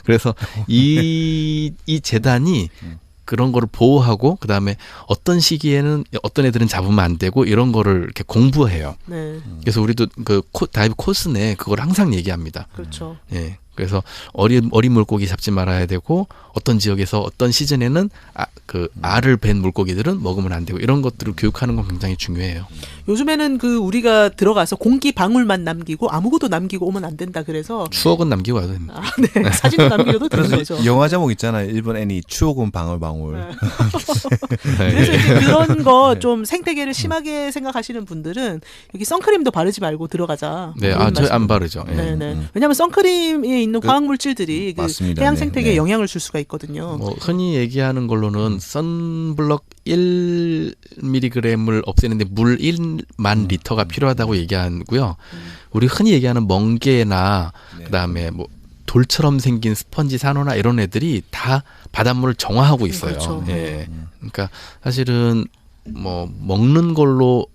그래서 이 재단이 그런 거를 보호하고 그다음에 어떤 시기에는 어떤 애들은 잡으면 안 되고 이런 거를 이렇게 공부해요. 네, 그래서 우리도 그 다이브 코스 내 그걸 항상 얘기합니다. 그렇죠. 예. 그래서 어린 물고기 잡지 말아야 되고 어떤 지역에서 어떤 시즌에는 알을 벤 물고기들은 먹으면 안 되고 이런 것들을 교육하는 건 굉장히 중요해요. 요즘에는 그 우리가 들어가서 공기 방울만 남기고 아무것도 남기고 오면 안 된다. 그래서 추억은 남기고 와도 됩니다. 아, 네. 사진도 남겨도 되는 거죠. 영화 제목 있잖아요. 일본 애니 추억은 방울방울. 그래서 이제 그런 거 좀 생태계를 심하게 생각하시는 분들은 여기 선크림도 바르지 말고 들어가자. 네, 그런 저희 안 말씀. 바르죠. 예. 네네. 왜냐하면 선크림에 있는 화학 물질들이 그 맞습니다. 해양 네, 생태계에 네. 영향을 줄 수가 있거든요. 뭐 흔히 얘기하는 걸로는 선블럭 1mg을 없애는데 물 1만 리터가 필요하다고 얘기하고요. 우리 흔히 얘기하는 멍게나 네. 그다음에 뭐 돌처럼 생긴 스펀지 산호나 이런 애들이 다 바닷물을 정화하고 있어요. 그렇죠. 예. 그러니까 사실은 뭐 먹는 걸로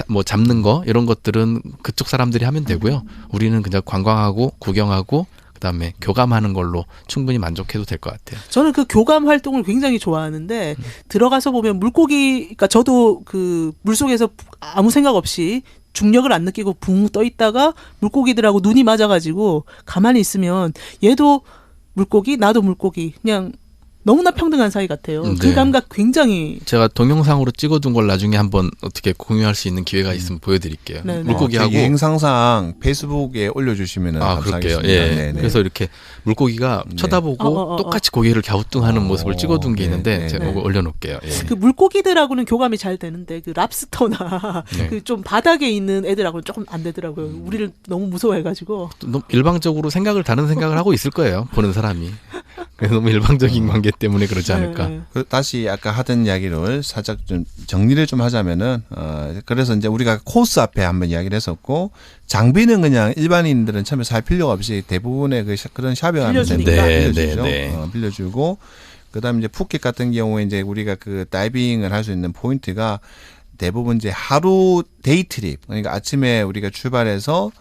뭐 잡는 거 이런 것들은 그쪽 사람들이 하면 되고요. 우리는 그냥 관광하고 구경하고 그다음에 교감하는 걸로 충분히 만족해도 될 것 같아요. 저는 그 교감 활동을 굉장히 좋아하는데 들어가서 보면 물고기, 그러니까 저도 그 물속에서 아무 생각 없이 중력을 안 느끼고 붕 떠 있다가 물고기들하고 눈이 맞아가지고 가만히 있으면 얘도 물고기, 나도 물고기, 그냥 너무나 평등한 사이 같아요. 그 네. 감각 굉장히. 제가 동영상으로 찍어둔 걸 나중에 한번 어떻게 공유할 수 있는 기회가 있으면 보여드릴게요. 네, 네. 물고기하고 영상상 페이스북에 올려주시면 그럴게요. 감사하겠습니다. 예. 네, 네. 그래서 이렇게 물고기가 네. 쳐다보고 똑같이 고개를 갸우뚱하는 모습을 찍어둔 게 네, 있는데 네, 제가 네. 그거 올려놓을게요. 예. 그 물고기들하고는 교감이 잘 되는데 그 랍스터나 네. 그 좀 바닥에 있는 애들하고는 조금 안 되더라고요. 우리를 너무 무서워해가지고. 일방적으로 다른 생각을 하고 있을 거예요. 보는 사람이. 그래서 너무 일방적인 관계 때문에 그러지 않을까. 다시 아까 하던 이야기를 살짝 좀 정리를 좀 하자면은 그래서 이제 우리가 코스 앞에 한번 이야기를 했었고 장비는 그냥 일반인들은 처음에 살 필요가 없이 대부분의 그런 샵에 가면 빌려주죠. 빌려주고 그다음에 이제 푸켓 같은 경우에 이제 우리가 그 다이빙을 할 수 있는 포인트가 대부분 이제 하루 데이 트립 그러니까 아침에 우리가 출발해서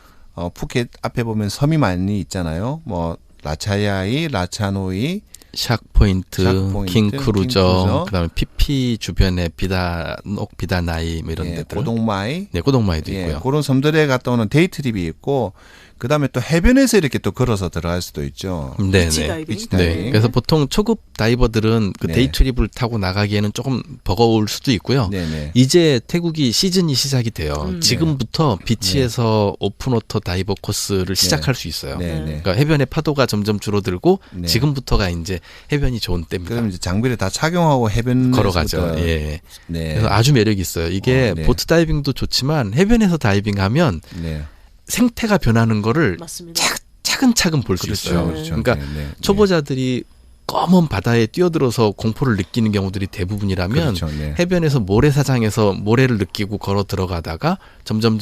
푸켓 앞에 보면 섬이 많이 있잖아요. 뭐 라차야이, 라차노이, 샥포인트, 킹크루저, 그다음에 피피 주변에 비다녹, 비다나이 뭐 이런 데들. 고동마이. 네, 고동마이도 있고요. 그런 섬들에 갔다 오는 데이 트립이 있고 그다음에 또 해변에서 이렇게 또 걸어서 들어갈 수도 있죠. 네, 비치 네. 다이빙. 네. 그래서 보통 초급 다이버들은 그 네. 데이 트립을 타고 나가기에는 조금 버거울 수도 있고요. 네네. 이제 태국이 시즌이 시작이 돼요. 지금부터 비치에서 오픈워터 다이버 코스를 시작할 수 있어요. 네네. 그러니까 해변의 파도가 점점 줄어들고 네. 지금부터가 이제 해변이 좋은 때입니다. 그럼 이제 장비를 다 착용하고 해변 걸어가죠. 예. 네. 그래서 아주 매력이 있어요. 이게 네. 보트 다이빙도 좋지만 해변에서 다이빙하면 네. 생태가 변하는 거를 맞습니다. 차근차근 볼 수 그렇죠. 있어요. 그렇죠. 그러니까 네, 네. 초보자들이 검은 바다에 뛰어들어서 공포를 느끼는 경우들이 대부분이라면 그렇죠. 네. 해변에서 모래사장에서 모래를 느끼고 걸어 들어가다가 점점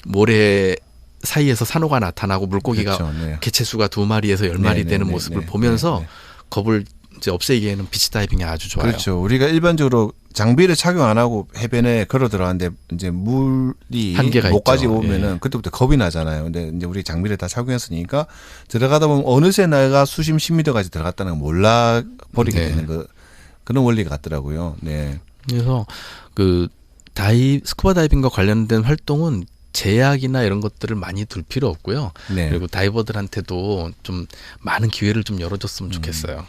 모래 사이에서 산호가 나타나고 물고기가 그렇죠. 네. 개체수가 2마리에서 10마리 네, 되는 네, 모습을 네, 보면서 네, 네. 겁을 이제 없애기에는 비치 다이빙이 아주 좋아요. 그렇죠. 우리가 일반적으로 장비를 착용 안 하고 해변에 걸어 들어가는데 이제 물이 한계가 목까지 있죠. 오면은 예. 그때부터 겁이 나잖아요. 근데 이제 우리 장비를 다 착용했으니까 들어가다 보면 어느새 내가 수심 10m까지 들어갔다는 걸 몰라 버리게 네. 되는 그런 원리가 같더라고요. 네. 그래서 그 스쿠버 다이빙과 관련된 활동은 제약이나 이런 것들을 많이 둘 필요 없고요. 네. 그리고 다이버들한테도 좀 많은 기회를 좀 열어줬으면 좋겠어요.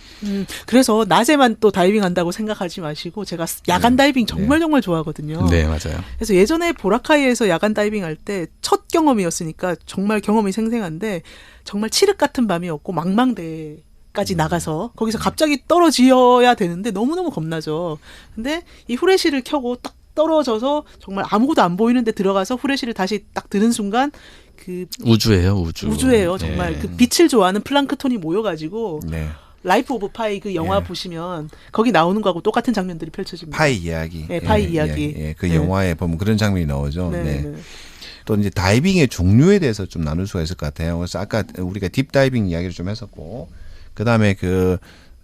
그래서 낮에만 또 다이빙 한다고 생각하지 마시고 제가 야간 다이빙 정말 좋아하거든요. 네, 맞아요. 그래서 예전에 보라카이에서 야간 다이빙 할 때 첫 경험이었으니까 정말 경험이 생생한데 정말 칠흑 같은 밤이었고 망망대까지 나가서 거기서 갑자기 떨어지어야 되는데 너무너무 겁나죠. 근데 이 후레쉬를 켜고 딱 떨어져서 정말 아무것도 안 보이는데 들어가서 후레쉬를 다시 딱 드는 순간 그 우주예요, 우주. 우주예요. 정말 네. 그 빛을 좋아하는 플랑크톤이 모여가지고 네. 라이프 오브 파이 그 영화 예. 보시면 거기 나오는 거하고 똑같은 장면들이 펼쳐집니다. 파이 이야기. 네, 파이 이야기. 예, 그 네. 영화에 보면 그런 장면이 나오죠. 네, 네. 네. 또 이제 다이빙의 종류에 대해서 좀 나눌 수가 있을 것 같아요. 그래서 아까 우리가 딥 다이빙 이야기를 좀 했었고, 그 다음에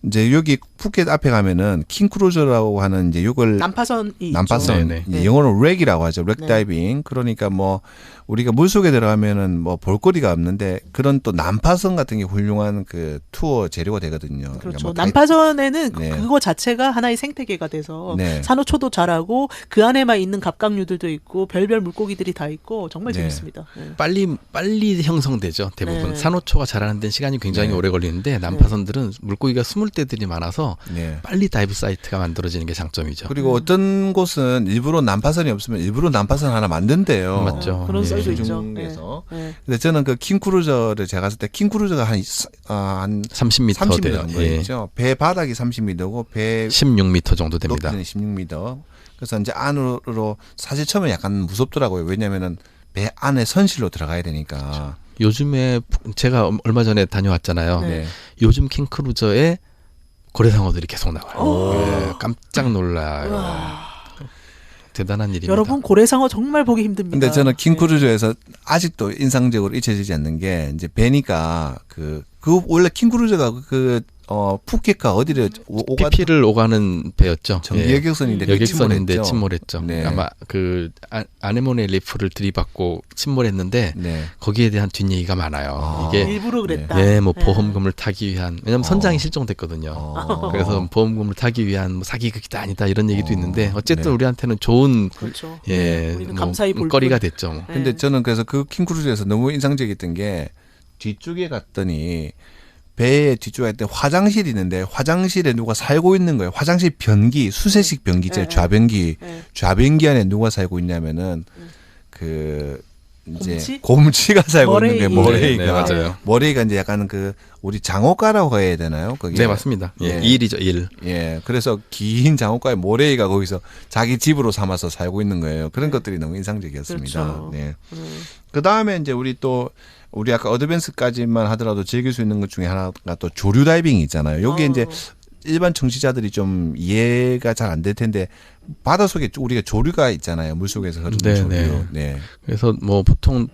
이제 여기 푸켓 앞에 가면은 킹크루저라고 하는 이제 이걸 난파선이 있죠. 난파선 네네. 이제 영어로 렉이라고 하죠. 렉 네. 다이빙. 그러니까 뭐 우리가 물속에 들어가면은 뭐 볼거리가 없는데 그런 또 난파선 같은 게 훌륭한 그 투어 재료가 되거든요. 그렇죠. 그러니까 뭐 난파선에는 네. 그거 자체가 하나의 생태계가 돼서 네. 산호초도 자라고 그 안에만 있는 갑각류들도 있고 별별 물고기들이 다 있고 정말 네. 재밌습니다. 네. 빨리 형성되죠. 대부분 네. 산호초가 자라는 데는 시간이 굉장히 네. 오래 걸리는데 난파선들은 물고기가 숨을 때들이 많아서 네. 빨리 다이브 사이트가 만들어지는 게 장점이죠. 그리고 어떤 곳은 일부러 난파선이 없으면 일부러 난파선 하나 만든대요. 맞죠. 그런 예. 썰도 있죠. 중에서. 네. 근데 저는 그 킹크루저를 제가 갔을 때 킹크루저가 한 30m 30m 돼요. 정도 예. 있죠. 배 바닥이 30m고 배 16m 정도 됩니다. 높이는 16m. 그래서 이제 안으로 사실 처음에 약간 무섭더라고요. 왜냐면은 배 안에 선실로 들어가야 되니까. 요즘에 제가 얼마 전에 다녀왔잖아요. 네. 요즘 킹크루저에 고래상어들이 계속 나와요. 예, 깜짝 놀라요. 대단한 일입니다. 여러분 고래상어 정말 보기 힘듭니다. 근데 저는 킹크루저에서 아직도 인상적으로 잊혀지지 않는 게 이제 배니까 그 원래 킹크루저가 푸켓과 어디를 PP를 오가는 배였죠. 전기 예. 여객선인데 여객선인데 침몰했죠. 네. 아마 그 아네모네 리프를 들이받고 침몰했는데 네. 거기에 대한 뒷얘기가 많아요. 네. 이게 일부러 그랬다. 예, 뭐 보험금을 타기 위한 왜냐면 선장이 실종됐거든요. 어. 그래서 보험금을 타기 위한 뭐 사기극이다 아니다 이런 얘기도 있는데 어쨌든 네. 우리한테는 좋은 그렇죠. 예, 우리는 뭐 감사히 볼 거리가 뿐. 됐죠. 뭐. 네. 근데 저는 그래서 그 킹크루즈에서 너무 인상적이었던 게 뒤쪽에 갔더니 배의 뒤쪽에 있던 화장실이 있는데 화장실에 누가 살고 있는 거예요. 화장실 변기, 수세식 변기 있잖아요. 네. 좌변기. 네. 좌변기 안에 누가 살고 있냐면은 이제 곰치가 살고 있는 게 모레이가. 네, 맞아요. 모레이가 이제 약간 그 우리 장어가라고 해야 되나요? 거기. 네, 맞습니다. 예, 일이죠, 일. 예, 그래서 긴 장어가에 모레이가 거기서 자기 집으로 삼아서 살고 있는 거예요. 그런 것들이 너무 인상적이었습니다. 그렇죠. 네. 그 다음에 이제 우리 아까 어드밴스까지만 하더라도 즐길 수 있는 것 중에 하나가 또 조류 다이빙이 있잖아요. 여기 이제 일반 청취자들이 좀 이해가 잘 안 될 텐데 바닷속에 우리가 조류가 있잖아요. 물속에서 흐르는 조류. 네. 그래서 뭐 보통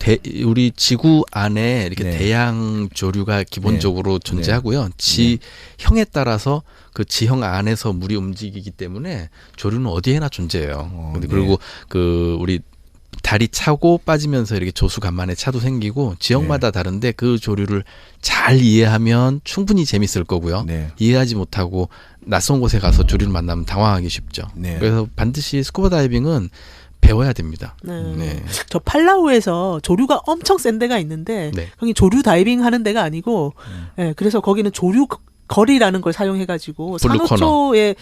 우리 지구 안에 이렇게 네. 대양 조류가 기본적으로 존재하고요. 지형에 따라서 그 지형 안에서 물이 움직이기 때문에 조류는 어디에나 존재해요. 그리고 그 우리 다리 차고 빠지면서 이렇게 조수간만에 차도 생기고 지역마다 다른데 그 조류를 잘 이해하면 충분히 재밌을 거고요. 이해하지 못하고 낯선 곳에 가서 조류를 만나면 당황하기 쉽죠. 그래서 반드시 스쿠버 다이빙은 배워야 됩니다. 저 팔라우에서 조류가 엄청 센 데가 있는데 거기 조류 다이빙 하는 데가 아니고 그래서 거기는 조류 거리라는 걸 사용해가지고 산호초에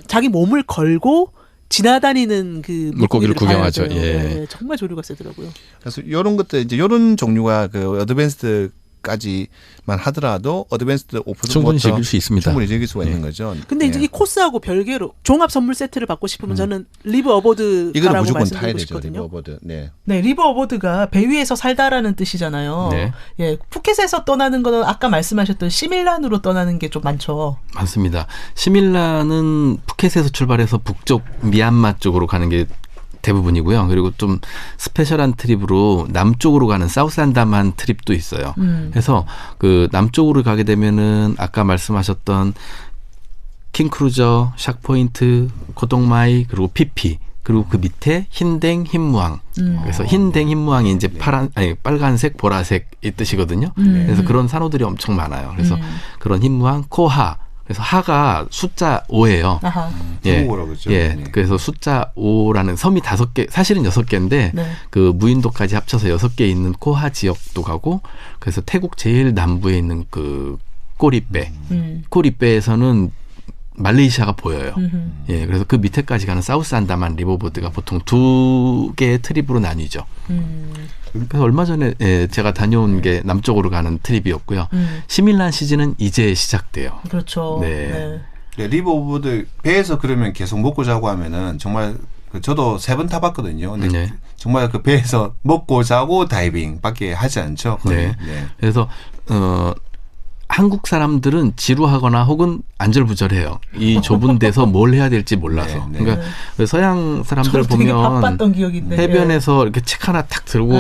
자기 몸을 걸고 지나다니는 그 물고기를 구경하죠. 정말 조류가 세더라고요. 그래서 이런 것들 이제 이런 종류가 그 어드밴스드까지만 하더라도 어드밴스드 오픈 충분히 즐길 수 있습니다. 충분히 즐길 수가 있는 거죠. 근데 이제 이 코스하고 별개로 종합 선물 세트를 받고 싶으면 저는 리브 어보드 이거는 가라고 무조건 타야 말씀드리고 되죠. 싶거든요. 리브 어보드. 네, 리브 어보드가 배 위에서 살다라는 뜻이잖아요. 예, 푸켓에서 떠나는 거는 아까 말씀하셨던 시밀란으로 떠나는 게 좀 많죠. 맞습니다. 시밀란은 푸켓에서 출발해서 북쪽 미얀마 쪽으로 가는 게 대부분이고요. 그리고 좀 스페셜한 트립으로 남쪽으로 가는 사우스 안다만 트립도 있어요. 그래서 그 남쪽으로 가게 되면은 아까 말씀하셨던 킹크루저, 샥포인트, 코동마이 그리고 피피 그리고 그 밑에 흰댕, 흰무항. 그래서 흰댕, 흰무항이 이제 빨간색, 보라색의 뜻이거든요. 그래서 그런 산호들이 엄청 많아요. 그래서 그런 흰무항, 코하. 그래서 하가 숫자 5예요. 그래서 숫자 5라는 섬이 5개, 사실은 6개인데 그 무인도까지 합쳐서 6개 있는 코하 지역도 가고 그래서 태국 제일 남부에 있는 그 꼬리배. 꼬리배에서는 말레이시아가 보여요. 그래서 그 밑에까지 가는 사우스 안다만 리버보드가 보통 2개의 트립으로 나뉘죠. 그래서 얼마 전에 제가 다녀온 게 남쪽으로 가는 트립이었고요. 시밀란 시즌은 이제 시작돼요. 그렇죠. 리버보드 배에서 그러면 계속 먹고 자고 하면은 정말 저도 3번 타봤거든요. 근데 정말 그 배에서 먹고 자고 다이빙밖에 하지 않죠. 그래서 한국 사람들은 지루하거나 혹은 안절부절해요. 이 좁은 데서 뭘 해야 될지 몰라서. 그러니까 서양 사람들 보면 해변에서 이렇게 책 하나 탁 들고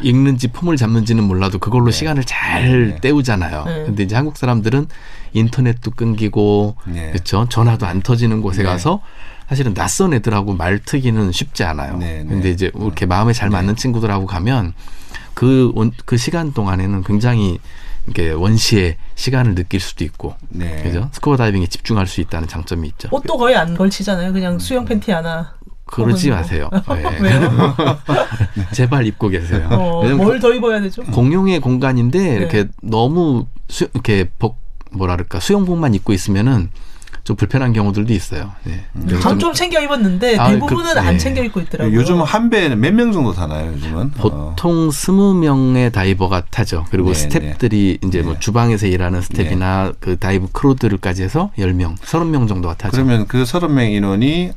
읽는지 폼을 잡는지는 몰라도 그걸로 시간을 잘 때우잖아요. 근데 이제 한국 사람들은 인터넷도 끊기고 그렇죠. 전화도 안 터지는 곳에 가서 사실은 낯선 애들하고 말 트기는 쉽지 않아요. 근데 이제 이렇게 마음에 잘 맞는 친구들하고 가면 그 시간 동안에는 굉장히 이렇게 원시의 시간을 느낄 수도 있고, 그죠? 스쿠버 다이빙에 집중할 수 있다는 장점이 있죠. 옷도 거의 안 걸치잖아요. 그냥 수영 팬티 하나. 그러지 마세요. 왜요? 제발 입고 계세요. 뭘 더 입어야 되죠? 공용의 공간인데 이렇게 너무 이렇게 수영복만 입고 있으면은 좀 불편한 경우들도 있어요. 전 좀 챙겨 입었는데 대부분은 안 챙겨 입고 있더라고요. 요즘 한 배에는 몇 명 정도 타나요? 요즘은 보통 20명의 다이버가 타죠. 그리고 스태프들이 이제 뭐 주방에서 일하는 스태프나 그 다이브 크루들까지 해서 10명, 30명 정도가 타죠. 그러면 그 30명 인원이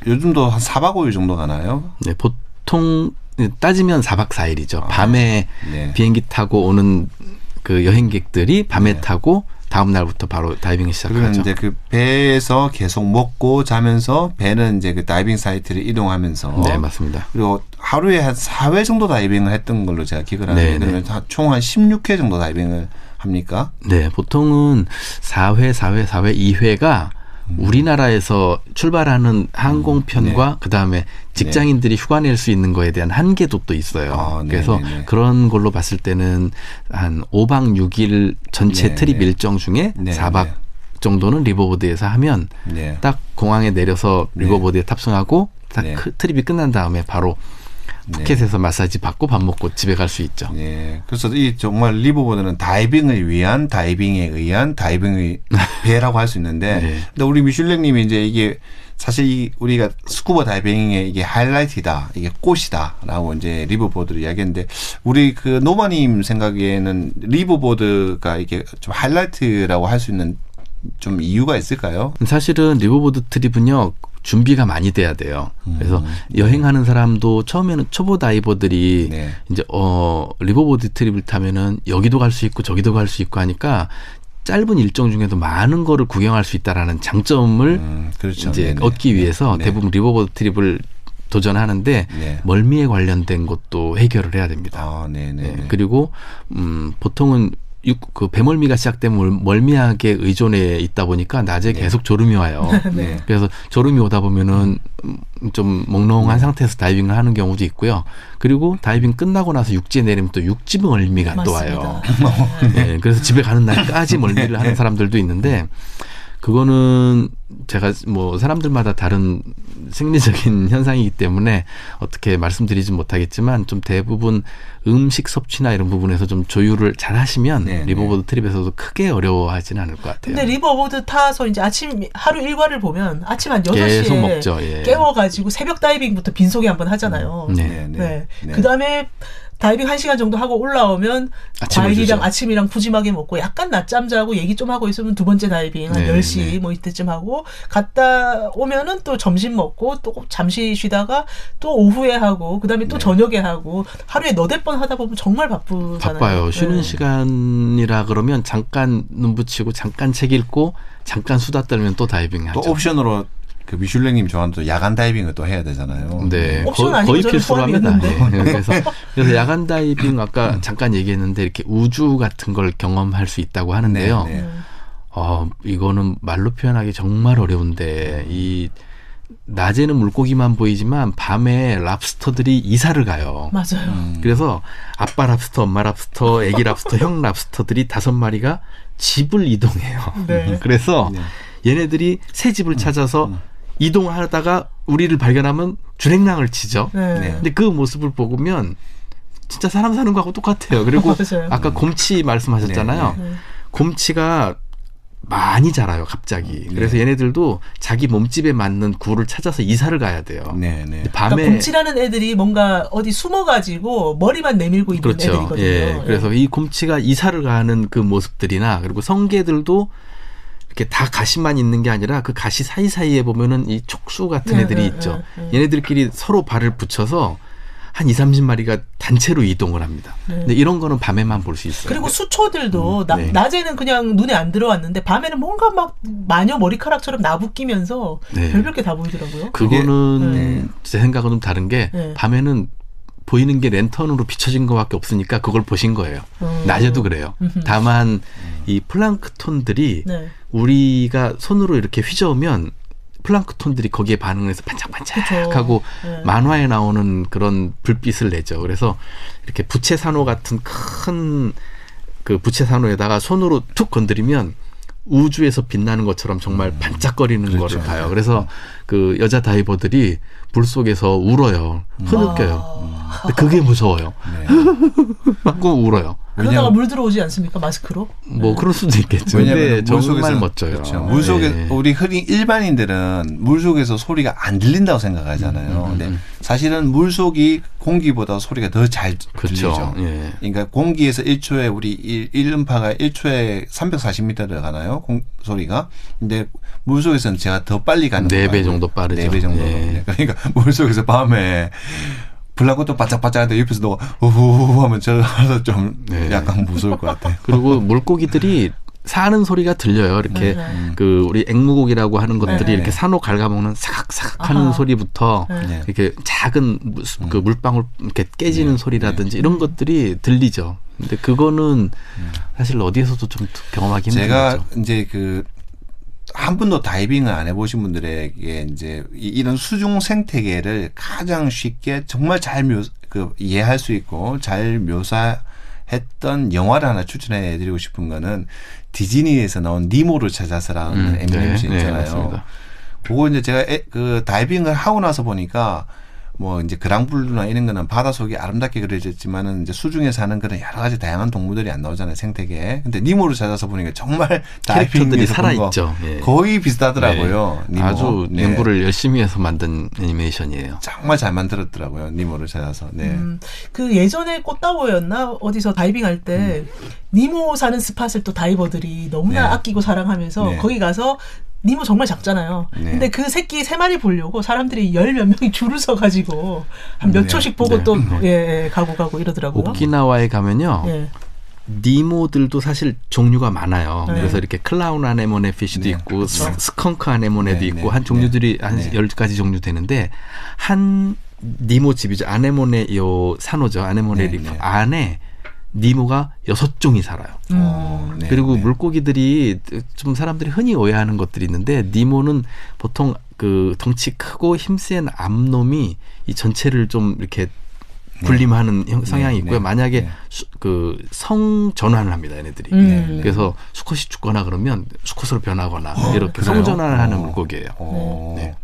요즘도 한 4박 5일 정도 가나요? 네, 보통 따지면 4박 4일이죠. 밤에 비행기 타고 오는 그 여행객들이 밤에 타고 다음 날부터 바로 다이빙을 시작하죠. 그러면 이제 그 배에서 계속 먹고 자면서 배는 이제 그 다이빙 사이트를 이동하면서 네, 맞습니다. 그리고 하루에 한 4회 정도 다이빙을 했던 걸로 제가 기억을 하는데 그러면 총 한 16회 정도 다이빙을 합니까? 네, 보통은 4회, 2회가 우리나라에서 출발하는 항공편과 그다음에 직장인들이 휴가 낼 수 있는 거에 대한 한계도 또 있어요. 그래서 그런 걸로 봤을 때는 한 5박 6일 전체 트립 일정 중에 4박 정도는 리버보드에서 하면 딱 공항에 내려서 리버보드에 탑승하고 딱 트립이 끝난 다음에 바로 푸켓에서 마사지 받고 밥 먹고 집에 갈 수 있죠. 네. 그래서 이 정말 리버보드는 다이빙을 위한 다이빙에 의한 다이빙의 배라고 할 수 있는데, 네. 근데 우리 미슐랭님이 이제 이게 사실 우리가 스쿠버 다이빙의 이게 하이라이트다, 이게 꽃이다라고 이제 리버보드를 이야기했는데, 우리 그 노마님 생각에는 리버보드가 이게 좀 하이라이트라고 할 수 있는 좀 이유가 있을까요? 사실은 리버보드 트립은요 준비가 많이 돼야 돼요. 그래서 여행하는 사람도 처음에는 초보 다이버들이 네. 이제 리버보드 트립을 타면은 여기도 갈 수 있고 저기도 갈 수 있고 하니까 짧은 일정 중에도 많은 거를 구경할 수 있다라는 장점을 그렇죠. 이제 네네. 얻기 위해서 네. 대부분 리버보드 트립을 도전하는데 네. 멀미에 관련된 것도 해결을 해야 됩니다. 아, 네네. 네. 그리고 보통은 그 배멀미가 시작되면 멀미약에 의존해 있다 보니까 낮에 네. 계속 졸음이 와요. 네. 그래서 졸음이 오다 보면은 좀 몽롱한 상태에서 다이빙을 하는 경우도 있고요. 그리고 다이빙 끝나고 나서 육지에 내리면 또 육지 멀미가 또 와요. 네, 그래서 집에 가는 날까지 멀미를 하는 사람들도 있는데 그거는 제가 뭐 사람들마다 다른 생리적인 현상이기 때문에 어떻게 말씀드리진 못하겠지만 좀 대부분 음식 섭취나 이런 부분에서 좀 조율을 잘 하시면 네, 리버보드 트립에서도 크게 어려워하지는 않을 것 같아요. 근데 리버보드 타서 이제 아침 하루 일과를 보면 아침 한 6시에 계속 먹죠. 예. 깨워가지고 새벽 다이빙부터 빈속에 한번 하잖아요. 네. 네. 그다음에 다이빙 1시간 정도 하고 올라오면 아침을 과일이랑 주죠. 아침이랑 푸짐하게 먹고 약간 낮잠 자고 얘기 좀 하고 있으면 두 번째 다이빙 한 네, 10시 네. 뭐 이때쯤 하고 갔다 오면은 또 점심 먹고 또 잠시 쉬다가 또 오후에 하고 그다음에 또 저녁에 하고 하루에 너댓 번 하다 보면 정말 바쁘잖아요. 바빠요. 쉬는 네. 시간이라 그러면 잠깐 눈 붙이고 잠깐 책 읽고 잠깐 수다 떨면 또 다이빙 또 하죠. 옵션으로 그 미슐랭님 좋아하는 또 야간 다이빙을 또 해야 되잖아요. 네, 옵션 아니고 거의 저는 필수로 합니다. 포함이었는데. 네, 그래서 야간 다이빙 아까 잠깐 얘기했는데 이렇게 우주 같은 걸 경험할 수 있다고 하는데요. 네, 네. 이거는 말로 표현하기 정말 어려운데 이 낮에는 물고기만 보이지만 밤에 랍스터들이 이사를 가요. 맞아요. 그래서 아빠 랍스터, 엄마 랍스터, 애기 랍스터, 형 랍스터들이 5마리가 집을 이동해요. 네. 그래서 얘네들이 새 집을 찾아서 이동하다가 우리를 발견하면 주랭랑을 치죠. 네. 네. 근데 그 모습을 보면 진짜 사람 사는 거하고 똑같아요. 그리고 맞아요. 아까 곰치 말씀하셨잖아요. 네. 곰치가 많이 자라요, 갑자기. 그래서 얘네들도 자기 몸집에 맞는 굴을 찾아서 이사를 가야 돼요. 네, 네. 근데 밤에 그러니까 곰치라는 애들이 뭔가 어디 숨어가지고 머리만 내밀고 있는 그렇죠. 애들이거든요. 예. 그래서 이 곰치가 이사를 가는 그 모습들이나 그리고 성게들도 이렇게 다 가시만 있는 게 아니라 그 가시 사이사이에 보면은 이 촉수 같은 네, 애들이 네, 있죠. 네, 네. 얘네들끼리 서로 발을 붙여서 한 20-30마리가 단체로 이동을 합니다. 네. 근데 이런 거는 밤에만 볼 수 있어요. 그리고 수초들도 네. 낮에는 그냥 눈에 안 들어왔는데 밤에는 뭔가 막 마녀 머리카락처럼 나부끼면서 네. 별별 게 다 보이더라고요. 그거는 네. 제 생각은 좀 다른 게 네. 밤에는 보이는 게 랜턴으로 비춰진 것밖에 없으니까 그걸 보신 거예요. 낮에도 그래요. 다만 이 플랑크톤들이 네. 우리가 손으로 이렇게 휘저으면 플랑크톤들이 거기에 반응을 해서 반짝반짝하고 네. 만화에 나오는 그런 불빛을 내죠. 그래서 이렇게 부채산호 같은 큰 그 부채산호에다가 손으로 툭 건드리면 우주에서 빛나는 것처럼 정말 반짝거리는 그렇죠. 거를 봐요. 그래서 그 여자 다이버들이 물 속에서 울어요. 흐느껴요. 근데 그게 무서워요. 네. 막 울어요. 그러다가 물 들어오지 않습니까? 마스크로? 뭐 그럴 수도 있겠죠. 왜냐하면 근데 정말 멋져요. 그렇죠. 물속에 네. 우리 흔히 일반인들은 물속에서 소리가 안 들린다고 생각하잖아요. 근데 사실은 물속이 공기보다 소리가 더 잘 그렇죠. 들리죠. 예. 그러니까 공기에서 1초에 우리 1음파가 1초에 340m를 가나요? 소리가. 근데 물속에서는 제가 더 빨리 가는 4배 정도 빠르죠. 4배 정도. 예. 그러니까 물속에서 밤에 블라고도 바짝바짝한데 옆에서 너 우후 하면 저도 좀 네. 약간 무서울 것 같아요. 그리고 물고기들이 사는 소리가 들려요. 이렇게 네. 그 우리 앵무고기라고 하는 것들이 네. 이렇게 산호 갉아먹는 사각사각 하는 아하. 소리부터 네. 이렇게 작은 그 물방울 이렇게 깨지는 네. 소리라든지 이런 것들이 들리죠. 근데 그거는 사실 어디에서도 좀 경험하기 힘든 제가 거죠. 이제 그 한 번도 다이빙을 안 해보신 분들에게 이제 이런 수중 생태계를 가장 쉽게 정말 잘 이해할 수 있고 잘 묘사했던 영화를 하나 추천해드리고 싶은 거는 디즈니에서 나온 니모를 찾아서라는 애니메이션 네, 있잖아요. 맞습니다. 그거 이제 제가 그 다이빙을 하고 나서 보니까 뭐 이제 그랑블루나 이런 거는 바다 속이 아름답게 그려졌지만은 이제 수중에 사는 그런 여러 가지 다양한 동물들이 안 나오잖아요, 생태계에. 근데 니모를 찾아서 보니까 정말 캐릭터들이 다이빙에서 살아 본 거 있죠. 예. 거의 비슷하더라고요. 네. 니모. 아주 네. 연구를 열심히 해서 만든 애니메이션이에요. 정말 잘 만들었더라고요, 니모를 찾아서. 네. 그 예전에 꽃다보였나 어디서 다이빙할 때 니모 사는 스팟을 또 다이버들이 너무나 네. 아끼고 사랑하면서 네. 거기 가서 니모 정말 작잖아요. 네. 근데 그 새끼 3마리 보려고 사람들이 10몇 명이 줄을 서가지고 한 몇 네. 초씩 보고 네. 또 가고 이러더라고요. 오키나와에 가면요. 예. 니모들도 사실 종류가 많아요. 네. 그래서 이렇게 클라운 아네모네 피쉬도 네, 있고 그렇죠. 스컹크 아네모네도 네, 있고 네, 한 종류들이 네, 한 네. 10가지 정도 되는데 한 니모 집이죠. 아네모네 요 산호죠. 아네모네 네, 리프 네. 안에 니모가 6종이 살아요. 네, 그리고 네. 물고기들이 좀 사람들이 흔히 오해하는 것들이 있는데 니모는 보통 그 덩치 크고 힘센 암놈이 이 전체를 좀 이렇게 군림하는 성향이 있고요. 네. 만약에 네. 그 성 전환을 합니다, 얘네들이. 네. 그래서 수컷이 죽거나 그러면 수컷으로 변하거나 이렇게 그래요? 성 전환을 하는 물고기예요. 네. 네.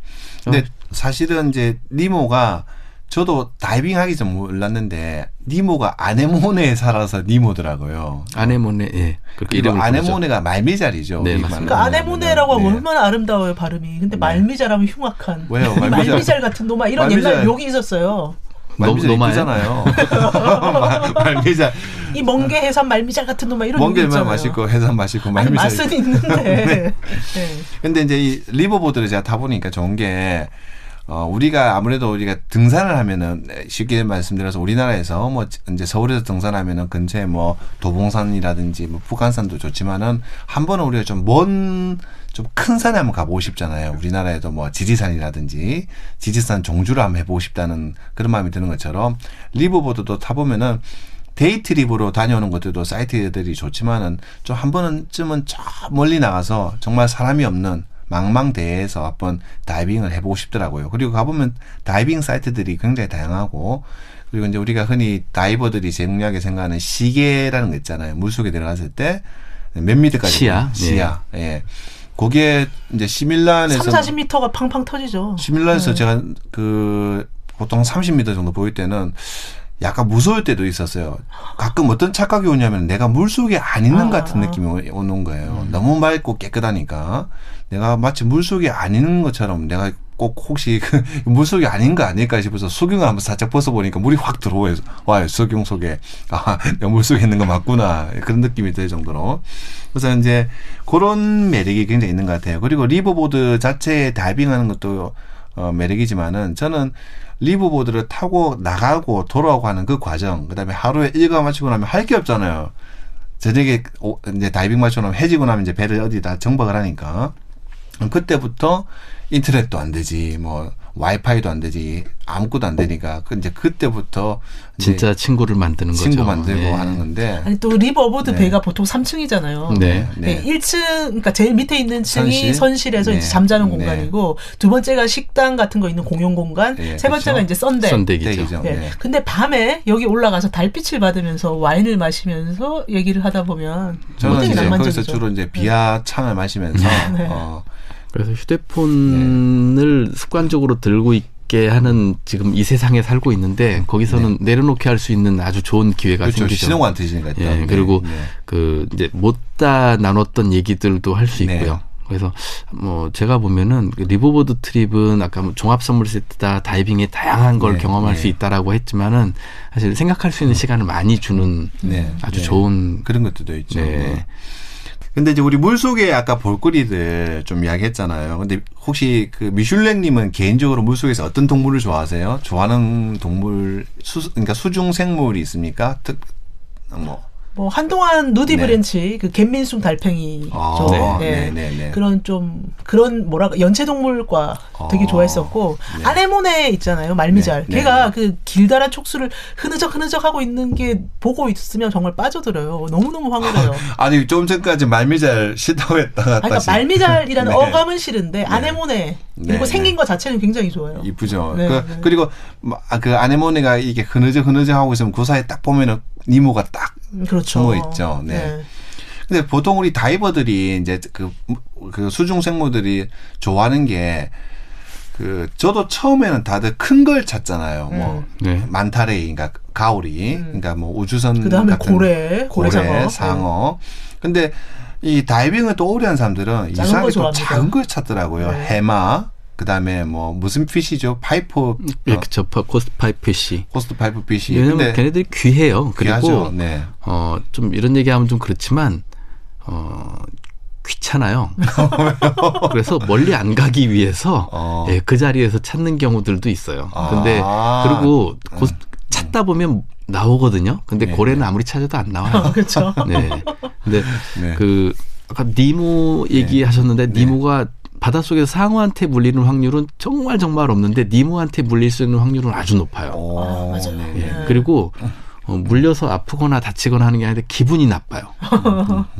근데 사실은 이제 니모가 저도 다이빙 하기 전 몰랐는데 니모가 아네모네에 살아서 니모더라고요. 아네모네, 예. 그렇게 그리고 이름을 부르죠. 아네모네가 말미잘이죠. 네, 우리 맞습니다. 말로 그러니까 아네모네라고 하면 네. 얼마나 아름다워요 발음이. 근데 말미잘하면 흉악한. 왜요? 말미잘 같은 놈아 이런 말미잘. 옛날 욕이 있었어요. 말미잘 노마예요? 이쁘잖아요. 말미잘. 이 멍게 해삼 말미잘 같은 놈아 이런 욕이 멍게만 있잖아요. 맛있고 해삼 맛있고 아니 말미잘. 맛은 있는데. 네. 근데 이제 이 리버보드를 제가 타보니까 좋은 게 우리가 아무래도 우리가 등산을 하면은 쉽게 말씀드려서 우리나라에서 뭐 이제 서울에서 등산하면은 근처에 뭐 도봉산이라든지 뭐 북한산도 좋지만은 한 번은 우리가 좀 큰 산에 한번 가보고 싶잖아요. 우리나라에도 뭐 지리산이라든지 지리산 종주를 한번 해보고 싶다는 그런 마음이 드는 것처럼 리버보드도 타보면은 데이트립으로 다녀오는 것들도 사이트들이 좋지만은 좀 한 번쯤은 저 멀리 나가서 정말 사람이 없는 망망대해에서 한번 다이빙을 해보고 싶더라고요. 그리고 가보면 다이빙 사이트들이 굉장히 다양하고 그리고 이제 우리가 흔히 다이버들이 제공하게 생각하는 시계라는 거 있잖아요. 물속에 들어갔을 때 몇 미터까지 시야. 예. 거기에 이제 시밀란에서 30-40m가 팡팡 터지죠. 시밀란에서 제가 그 보통 30m 정도 보일 때는 약간 무서울 때도 있었어요. 가끔 어떤 착각이 오냐면 내가 물속에 안 있는 것 같은 느낌이 오는 거예요. 너무 맑고 깨끗하니까 내가 마치 물속에 안 있는 것처럼 내가 꼭 혹시 그 물속이 아닌 거 아닐까 싶어서 수경을 한번 살짝 벗어보니까 물이 확 들어와요. 수경 속에. 아, 내가 물속에 있는 거 맞구나. 그런 느낌이 들 정도로. 그래서 이제 그런 매력이 굉장히 있는 것 같아요. 그리고 리버보드 자체에 다이빙하는 것도 매력이지만은 저는 리버보드를 타고 나가고 돌아오고 하는 그 과정, 그 다음에 하루에 일과 마치고 나면 할 게 없잖아요. 저녁에 이제 다이빙 마치고 나면 해지고 나면 이제 배를 어디다 정박을 하니까. 그때부터 인터넷도 안 되지, 뭐, 와이파이도 안 되지, 아무것도 안 되니까, 이제 그때부터. 진짜 친구를 만드는 거죠. 친구 만들고 네. 하는 건데. 아니 또 리버보드 네. 배가 보통 3층이잖아요. 네. 네. 1층, 그러니까 제일 밑에 있는 층이 선실에서 네. 이제 잠자는 네. 공간이고, 두 번째가 식당 같은 거 있는 공용 공간, 네, 세 번째가 그렇죠. 이제 썬덱. 썬덱이죠. 댁이죠. 예. 네. 근데 밤에 여기 올라가서 달빛을 받으면서 와인을 마시면서 얘기를 하다 보면 저는 굉장히 이제 낭만적이죠. 거기서 주로 이제 비아 창을 마시면서, 네. 그래서 휴대폰을 습관적으로 들고 있게 하는 지금 이 세상에 살고 있는데 거기서는 내려놓게 할 수 있는 아주 좋은 기회가 그렇죠. 생기죠. 신호가 안 트시니까. 예, 그리고 그 이제 못다 나눴던 얘기들도 할 수 네. 있고요. 그래서 뭐 제가 보면은 그 리버보드 트립은 아까 뭐 종합 선물 세트다 다이빙의 다양한 걸 네, 경험할 네. 수 있다라고 했지만은 사실 생각할 수 있는 시간을 많이 주는 네. 아주 네. 좋은 그런 것들도 있죠. 네. 네. 근데 이제 우리 물속에 아까 볼거리들 좀 이야기했잖아요. 근데 혹시 그 미슐랭님은 개인적으로 물속에서 어떤 동물을 좋아하세요? 좋아하는 동물 그러니까 수중 생물이 있습니까? 뭐 한동안 누디 네. 브랜치 그 갯민숭 달팽이죠. 네. 그런 좀 그런 뭐랄까 연체동물과 되게 좋아했었고 네. 아네모네 있잖아요. 말미잘. 네. 걔가 그 길다란 촉수를 흐느적 하고 있는 게 보고 있으면 정말 빠져들어요. 너무너무 황홀해요. 아니 좀 전까지 말미잘 싫다고 했다가 그러니까 다시 말미잘이라는 네. 어감은 싫은데 아네모네 그리고 네, 생긴 네. 것 자체는 굉장히 좋아요. 이쁘죠. 네, 네. 그리고 그 아네모네가 이게 흐느적 하고 있으면 그 사이에 딱 보면은 니모가 딱 그렇죠. 숨어 있죠. 네. 근데 보통 우리 다이버들이 이제 그 수중 생물들이 좋아하는 게 저도 처음에는 다들 큰 걸 찾잖아요. 뭐 네. 만타레이, 그러니까 가오리, 그러니까 뭐 우주선 그다음에 같은 고래 상어. 근데 이 다이빙을 또 오래 한 사람들은 작은 이상하게 거 또 좋아합니다. 작은 걸 찾더라고요. 네. 해마, 그다음에 뭐 무슨 피시죠? 파이프, 그렇죠. 코스트 파이프시. 코스트 파이프 피시. 왜냐면 근데 걔네들이 귀해요. 귀하죠. 그리고 네. 좀 이런 얘기하면 좀 그렇지만 귀찮아요. 그래서 멀리 안 가기 위해서 예, 그 자리에서 찾는 경우들도 있어요. 근데 그리고 찾다 보면 나오거든요. 근데 네, 고래는 아무리 찾아도 안 나와요. 그렇죠. 네. 근데 네. 그 아까 니모 얘기하셨는데 네. 니모가 바닷속에서 상어한테 물리는 확률은 정말 없는데 니모한테 물릴 수 있는 확률은 아주 높아요. 맞아요. 네. 예. 그리고 물려서 아프거나 다치거나 하는 게 아니라 기분이 나빠요.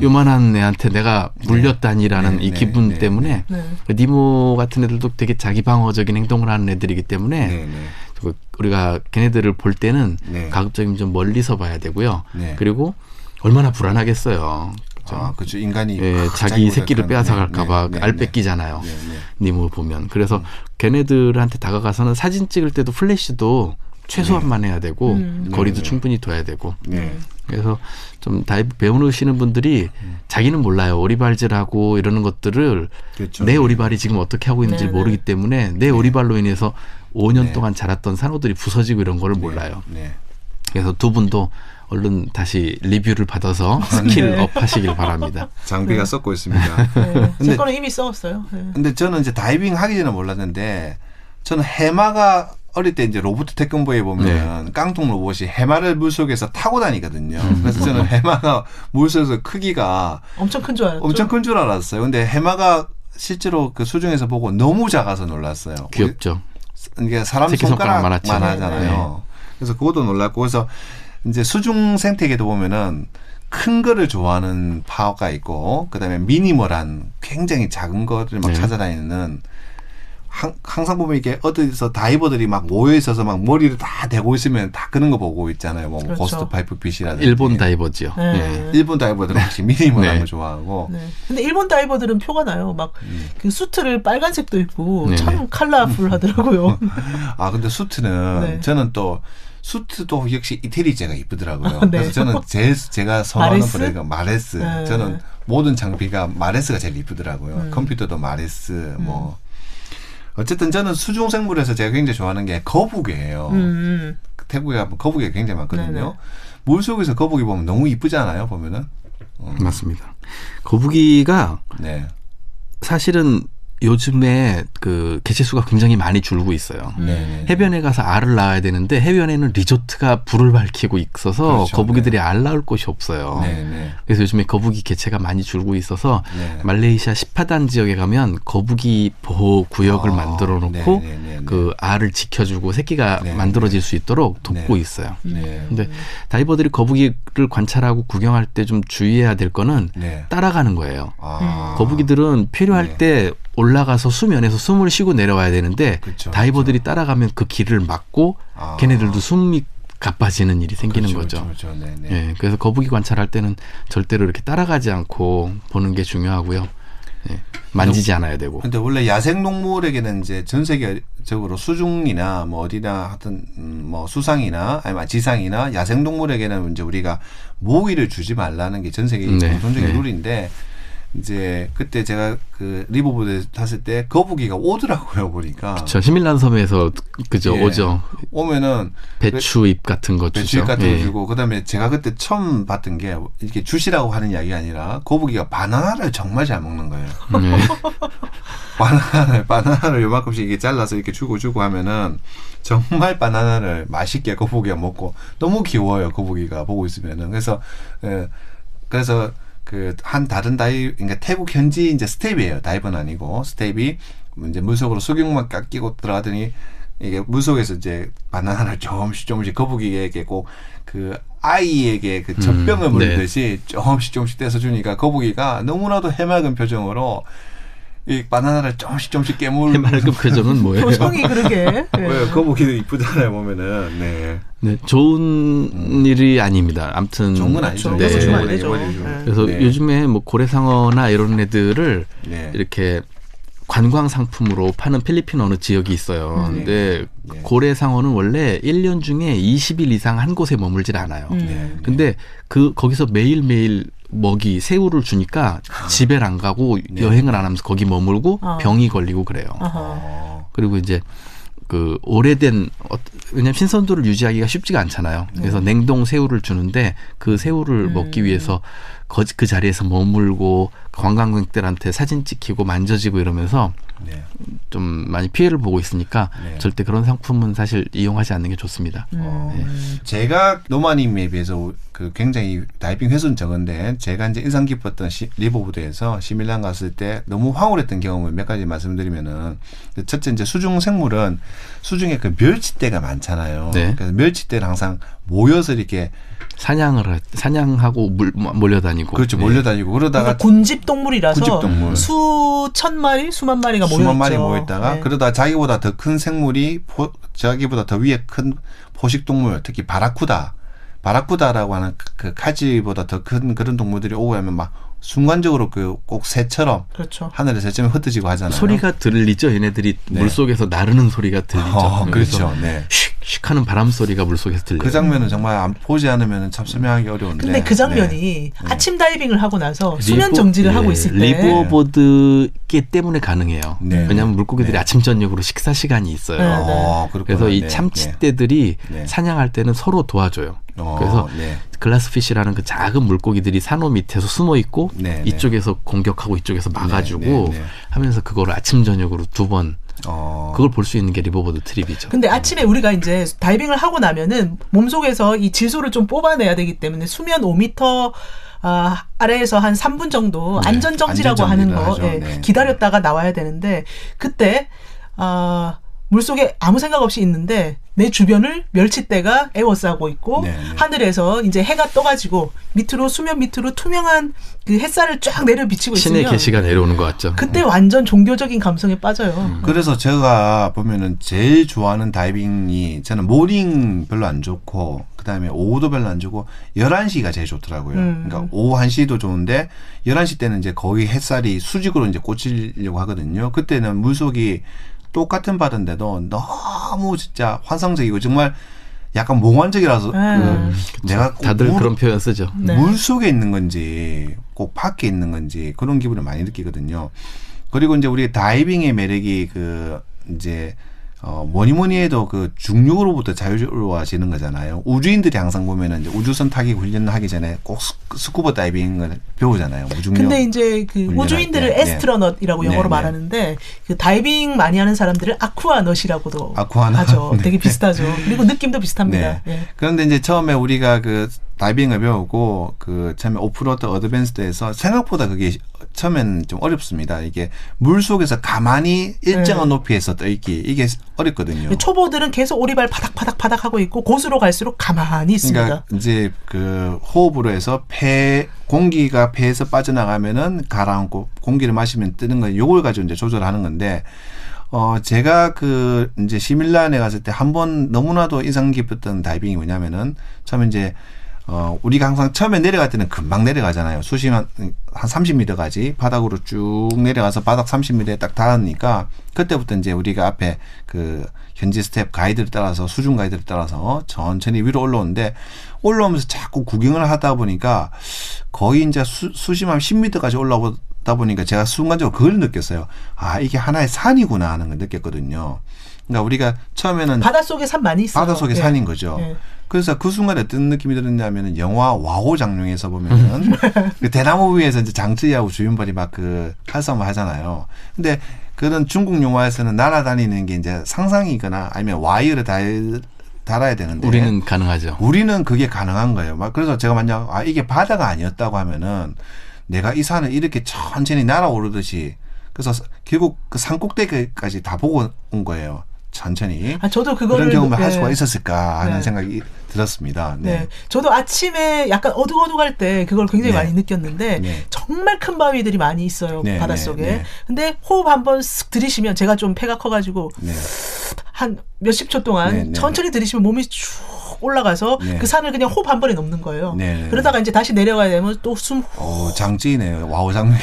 요만한 애한테 내가 물렸다니라는 네, 이 네, 기분 네, 때문에 네. 니모 같은 애들도 되게 자기 방어적인 행동을 하는 애들이기 때문에 네, 네. 우리가 걔네들을 볼 때는 네. 가급적이면 좀 멀리서 봐야 되고요. 네. 그리고 얼마나 불안하겠어요. 그렇죠? 그렇죠. 인간이 예, 자기 새끼를 빼앗아갈까봐 알 뺏기잖아요. 네, 네. 니모 보면. 그래서 걔네들한테 다가가서는 사진 찍을 때도 플래시도 최소한만 해야 되고 거리도 네. 충분히 둬야 되고. 네. 그래서 좀 다이브 배우시는 분들이 자기는 몰라요. 오리발질하고 이러는 것들을 그렇죠. 내 오리발이 지금 어떻게 하고 있는지 네네. 모르기 때문에 내 오리발로 인해서 5년 네. 동안 자랐던 산호들이 부서지고 이런 거를 몰라요. 네. 그래서 두 분도 얼른 다시 리뷰를 받아서 스킬 네. 업하시길 바랍니다. 장비가 썩고 있습니다. 네. 제 근데- 거는 이미 써왔어요. 네. 근데 저는 이제 다이빙 하기 전에 몰랐는데 저는 해마가 어릴 때 이제 로봇 태권도에 보면 깡통 로봇이 해마를 물속에서 타고 다니거든요. 그래서 저는 해마가 물속에서 크기가 엄청 큰 줄 알았죠. 엄청 큰 줄 알았어요. 근데 해마가 실제로 그 수중에서 보고 너무 작아서 놀랐어요. 귀엽죠. 이게 사람 새끼 손가락만 손가락만 하죠. 하잖아요. 그래서 그것도 놀랐고 그래서 이제 수중 생태계도 보면은 큰 거를 좋아하는 파워가 있고 그다음에 미니멀한 굉장히 작은 거를 막 네. 찾아다니는 항상 보면 이게 어디서 다이버들이 막 모여 있어서 막 머리를 다 대고 있으면 다 그런 거 보고 있잖아요. 뭐 그렇죠. 고스트 파이프 빛이라든지 일본 다이버지요. 네. 예. 일본 다이버들은 혹시 미니멀한 네. 거 좋아하고 네. 근데 일본 다이버들은 표가 나요. 막 그 수트를 빨간색도 입고 네. 참 컬러풀하더라고요. 아 근데 수트는 네. 저는 또 수트도 역시 이태리제가 이쁘더라고요. 네. 그래서 저는 제가 선호하는 마레스? 브랜드가 마레스. 네. 저는 모든 장비가 마레스가 제일 이쁘더라고요. 컴퓨터도 마레스 뭐 어쨌든 저는 수중 생물에서 제가 굉장히 좋아하는 게 거북이에요. 태국에 가면 거북이가 굉장히 많거든요. 네네. 물속에서 거북이 보면 너무 이쁘잖아요. 보면은. 맞습니다. 거북이가 네. 사실은 요즘에 그 개체수가 굉장히 많이 줄고 있어요. 네. 해변에 가서 알을 낳아야 되는데 해변에는 리조트가 불을 밝히고 있어서 그렇죠. 거북이들이 알 낳을 곳이 없어요. 네. 그래서 요즘에 거북이 개체가 많이 줄고 있어서 네. 말레이시아 시파단 지역에 가면 거북이 보호 구역을 만들어 놓고 네. 그 알을 지켜주고 새끼가 네. 만들어질 수 있도록 돕고 네. 있어요. 네. 근데 다이버들이 거북이를 관찰하고 구경할 때 좀 주의해야 될 거는 네. 따라가는 거예요. 아. 거북이들은 필요할 네. 때 올라가서 수면에서 숨을 쉬고 내려와야 되는데 그쵸, 다이버들이 따라가면 그 길을 막고 아. 걔네들도 숨이 가빠지는 일이 생기는 거죠. 그렇죠. 네. 예, 그래서 거북이 관찰할 때는 절대로 이렇게 따라가지 않고 보는 게 중요하고요. 예, 만지지 않아야 되고. 근데 원래 야생동물에게는 이제 전 세계적으로 수중이나 뭐 어디나 하여튼 뭐 수상이나 아니면 지상이나 야생동물에게는 이제 우리가 모기를 주지 말라는 게 전 세계 네, 공통적인 네. 룰인데 이제 그때 제가 그 리버보드에 탔을 때 거북이가 오더라고요 보니까. 저 히밀란 섬에서 그죠 예. 오죠. 오면은 배추잎 같은 거 주죠. 배추잎 같은 거 예. 주고 그다음에 제가 그때 처음 봤던 게 이렇게 주시라고 하는 이야기가 아니라 거북이가 바나나를 정말 잘 먹는 거예요. 네. 바나나를 요만큼씩 이렇게 잘라서 이렇게 주고 하면은 정말 바나나를 맛있게 거북이가 먹고 너무 귀여워요 거북이가 보고 있으면은 그래서 그 한 다른 그러니까 태국 현지 이제 스텝이에요. 다이버는 아니고 스텝이 이제 물속으로 수경만 깎이고 들어가더니 이게 물속에서 이제 바나나를 조금씩 거북이에게 꼭 그 아이에게 그 젖병을 물듯이 조금씩 떼서 주니까 거북이가 너무나도 해맑은 표정으로 이 바나나를 조금씩 깨물. 해맑은 표정은 뭐예요? 표정이 그러게. 네. 왜 거북이도 이쁘잖아요 보면은. 네. 네, 좋은 일이 아닙니다. 아무튼 좋은 건 아니죠. 네. 주면 안 되죠. 이번에 좀. 네. 그래서 네. 요즘에 뭐 고래상어나 이런 애들을 네. 이렇게 관광 상품으로 파는 필리핀 어느 지역이 있어요. 근데 고래상어는 원래 1년 중에 20일 이상 한 곳에 머물질 않아요. 근데 거기서 매일매일 먹이 새우를 주니까 집에 안 가고 여행을 안 하면서 거기 머물고 병이 걸리고 그래요. 그리고 이제 그 오래된 왜냐하면 신선도를 유지하기가 쉽지가 않잖아요. 그래서 냉동 새우를 주는데 그 새우를 먹기 위해서 그 자리에서 머물고 관광객들한테 사진 찍히고 만져지고 이러면서 좀 많이 피해를 보고 있으니까 절대 그런 상품은 사실 이용하지 않는 게 좋습니다. 제가 노마님에 비해서 그 굉장히 다이빙 횟수는 적은데 제가 이제 인상 깊었던 리버보드에서 시밀란 갔을 때 너무 황홀했던 경험을 몇 가지 말씀드리면은 첫째 이제 수중 생물은 수중에 그 멸치대가 많잖아요. 그래서 멸치대를 항상 모여서 이렇게 사냥하고 몰려다니고. 그렇죠. 몰려다니고. 그러다가 군집 동물이라서 군집동물. 수천 마리, 수만 마리가 모여있죠. 수만 마리 모였다가 그러다 자기보다 더 큰 생물이 자기보다 더 위에 큰 포식 동물, 특히 바라쿠다라고 하는 그 카지보다 더 큰 그런 동물들이 오고 하면 막 순간적으로 그 꼭 새처럼 하늘에 새처럼 흩어지고 하잖아요. 소리가 들리죠. 얘네들이 물속에서 나르는 소리가 들리죠. 그렇죠. 휙 하는 바람 소리가 물속에서 들려요. 그 장면은 정말 보지 않으면 참 설명하기 어려운데. 근데 그 장면이 아침 다이빙을 하고 나서 수면 정지를 하고 있을 때 리버보드 때문에 가능해요. 왜냐하면 물고기들이 아침 저녁으로 식사 시간이 있어요. 그래서 이 참치떼들이 사냥할 때는 서로 도와줘요. 그래서 글라스피쉬라는 그 작은 물고기들이 산호 밑에서 숨어 있고 이쪽에서 공격하고 이쪽에서 막아주고 하면서 그거를 아침 저녁으로 두 번 그걸 볼 수 있는 게 리버보드 트립이죠. 근데 아침에 우리가 이제 다이빙을 하고 나면은 몸속에서 이 질소를 좀 뽑아내야 되기 때문에 수면 5m 아래에서 한 3분 정도 안전정지라고 하는 거 기다렸다가 나와야 되는데 그때 물속에 아무 생각 없이 있는데 내 주변을 멸치떼가 에워싸고 있고 하늘에서 이제 해가 떠가지고 밑으로 수면 밑으로 투명한 그 햇살을 쫙 내려 비치고 있으면 신의 계시가 내려오는 것 같죠. 그때 완전 종교적인 감성에 빠져요. 그래서 제가 보면은 제일 좋아하는 다이빙이 저는 모닝 별로 안 좋고 그다음에 오후도 별로 안 좋고 11시가 제일 좋더라고요. 그러니까 오후 1시도 좋은데 11시 때는 이제 거의 햇살이 수직으로 이제 꽂히려고 하거든요. 그때는 물속이 똑같은 바다인데도 너무 진짜 환상적이고 정말 약간 몽환적이라서 내가 다들 그런 표현 쓰죠. 물 속에 있는 건지 꼭 밖에 있는 건지 그런 기분을 많이 느끼거든요. 그리고 이제 우리 다이빙의 매력이 그 이제 뭐니 해도 그 중력으로부터 자유로워지는 거잖아요. 우주인들이 항상 보면은 이제 우주선 타기 훈련을 하기 전에 꼭 스쿠버 다이빙을 배우잖아요. 무중력. 근데 이제 그 우주인들을 에스트로넛이라고 영어로 말하는데 그 다이빙 많이 하는 사람들을 아쿠아넛이라고도 하죠. 되게 비슷하죠. 그리고 느낌도 비슷합니다. 그런데 이제 처음에 우리가 그 다이빙을 배우고 그 처음에 오프로드 어드밴스드에서 생각보다 그게 처음엔 좀 어렵습니다. 이게 물 속에서 가만히 일정한 높이에서 떠 있기 이게 어렵거든요. 초보들은 계속 오리발 파닥파닥 하고 있고 고수로 갈수록 가만히 있습니다. 그러니까 이제 그 호흡으로 해서 공기가 폐에서 빠져나가면은 가라앉고 공기를 마시면 뜨는 거 요걸 가지고 이제 조절하는 건데 제가 그 이제 시밀란에 갔을 때 한 번 너무나도 인상 깊었던 다이빙이 뭐냐면은 처음에 이제 우리가 항상 처음에 내려갈 때는 금방 내려가잖아요. 수심 한 30m까지 바닥으로 쭉 내려가서 바닥 30m에 딱 닿으니까 그때부터 이제 우리가 앞에 그 현지 스텝 가이드를 따라서 수중 가이드를 따라서 천천히 위로 올라오는데 올라오면서 자꾸 구경을 하다 보니까 거의 이제 수심 한 10m까지 올라오다 보니까 제가 순간적으로 그걸 느꼈어요. 아, 이게 하나의 산이구나 하는 걸 느꼈거든요. 그러니까 우리가 처음에는 바닷속에 산 많이 있어요. 바닷속에 산인 거죠. 그래서 그 순간에 어떤 느낌이 들었냐면은 영화 와호 장룡에서 보면은 그 대나무 위에서 이제 장쯔이하고 주윤발이 막 그 칼싸움을 하잖아요. 근데 그런 중국 영화에서는 날아다니는 게 이제 상상이거나 아니면 와이어를 달아야 되는데 우리는 가능하죠. 우리는 그게 가능한 거예요. 막 그래서 제가 만약 이게 바다가 아니었다고 하면은 내가 이 산을 이렇게 천천히 날아오르듯이 그래서 결국 그 산 꼭대기까지 다 보고 온 거예요. 천천히. 저도 그거를 그런 경험을 할 수가 있었을까 하는 생각이 들었습니다. 저도 아침에 약간 어둑어둑할 때 그걸 굉장히 많이 느꼈는데 정말 큰 바위들이 많이 있어요. 바닷속에. 근데 호흡 한번 쓱 들이쉬면 제가 좀 폐가 커가지고 한 몇십 초 동안 천천히 들이쉬면 몸이 쭉 올라가서 네. 그 산을 그냥 호흡 한 번에 넘는 거예요. 네. 그러다가 이제 다시 내려가야 되면 또 장찌네요. 와우 장면이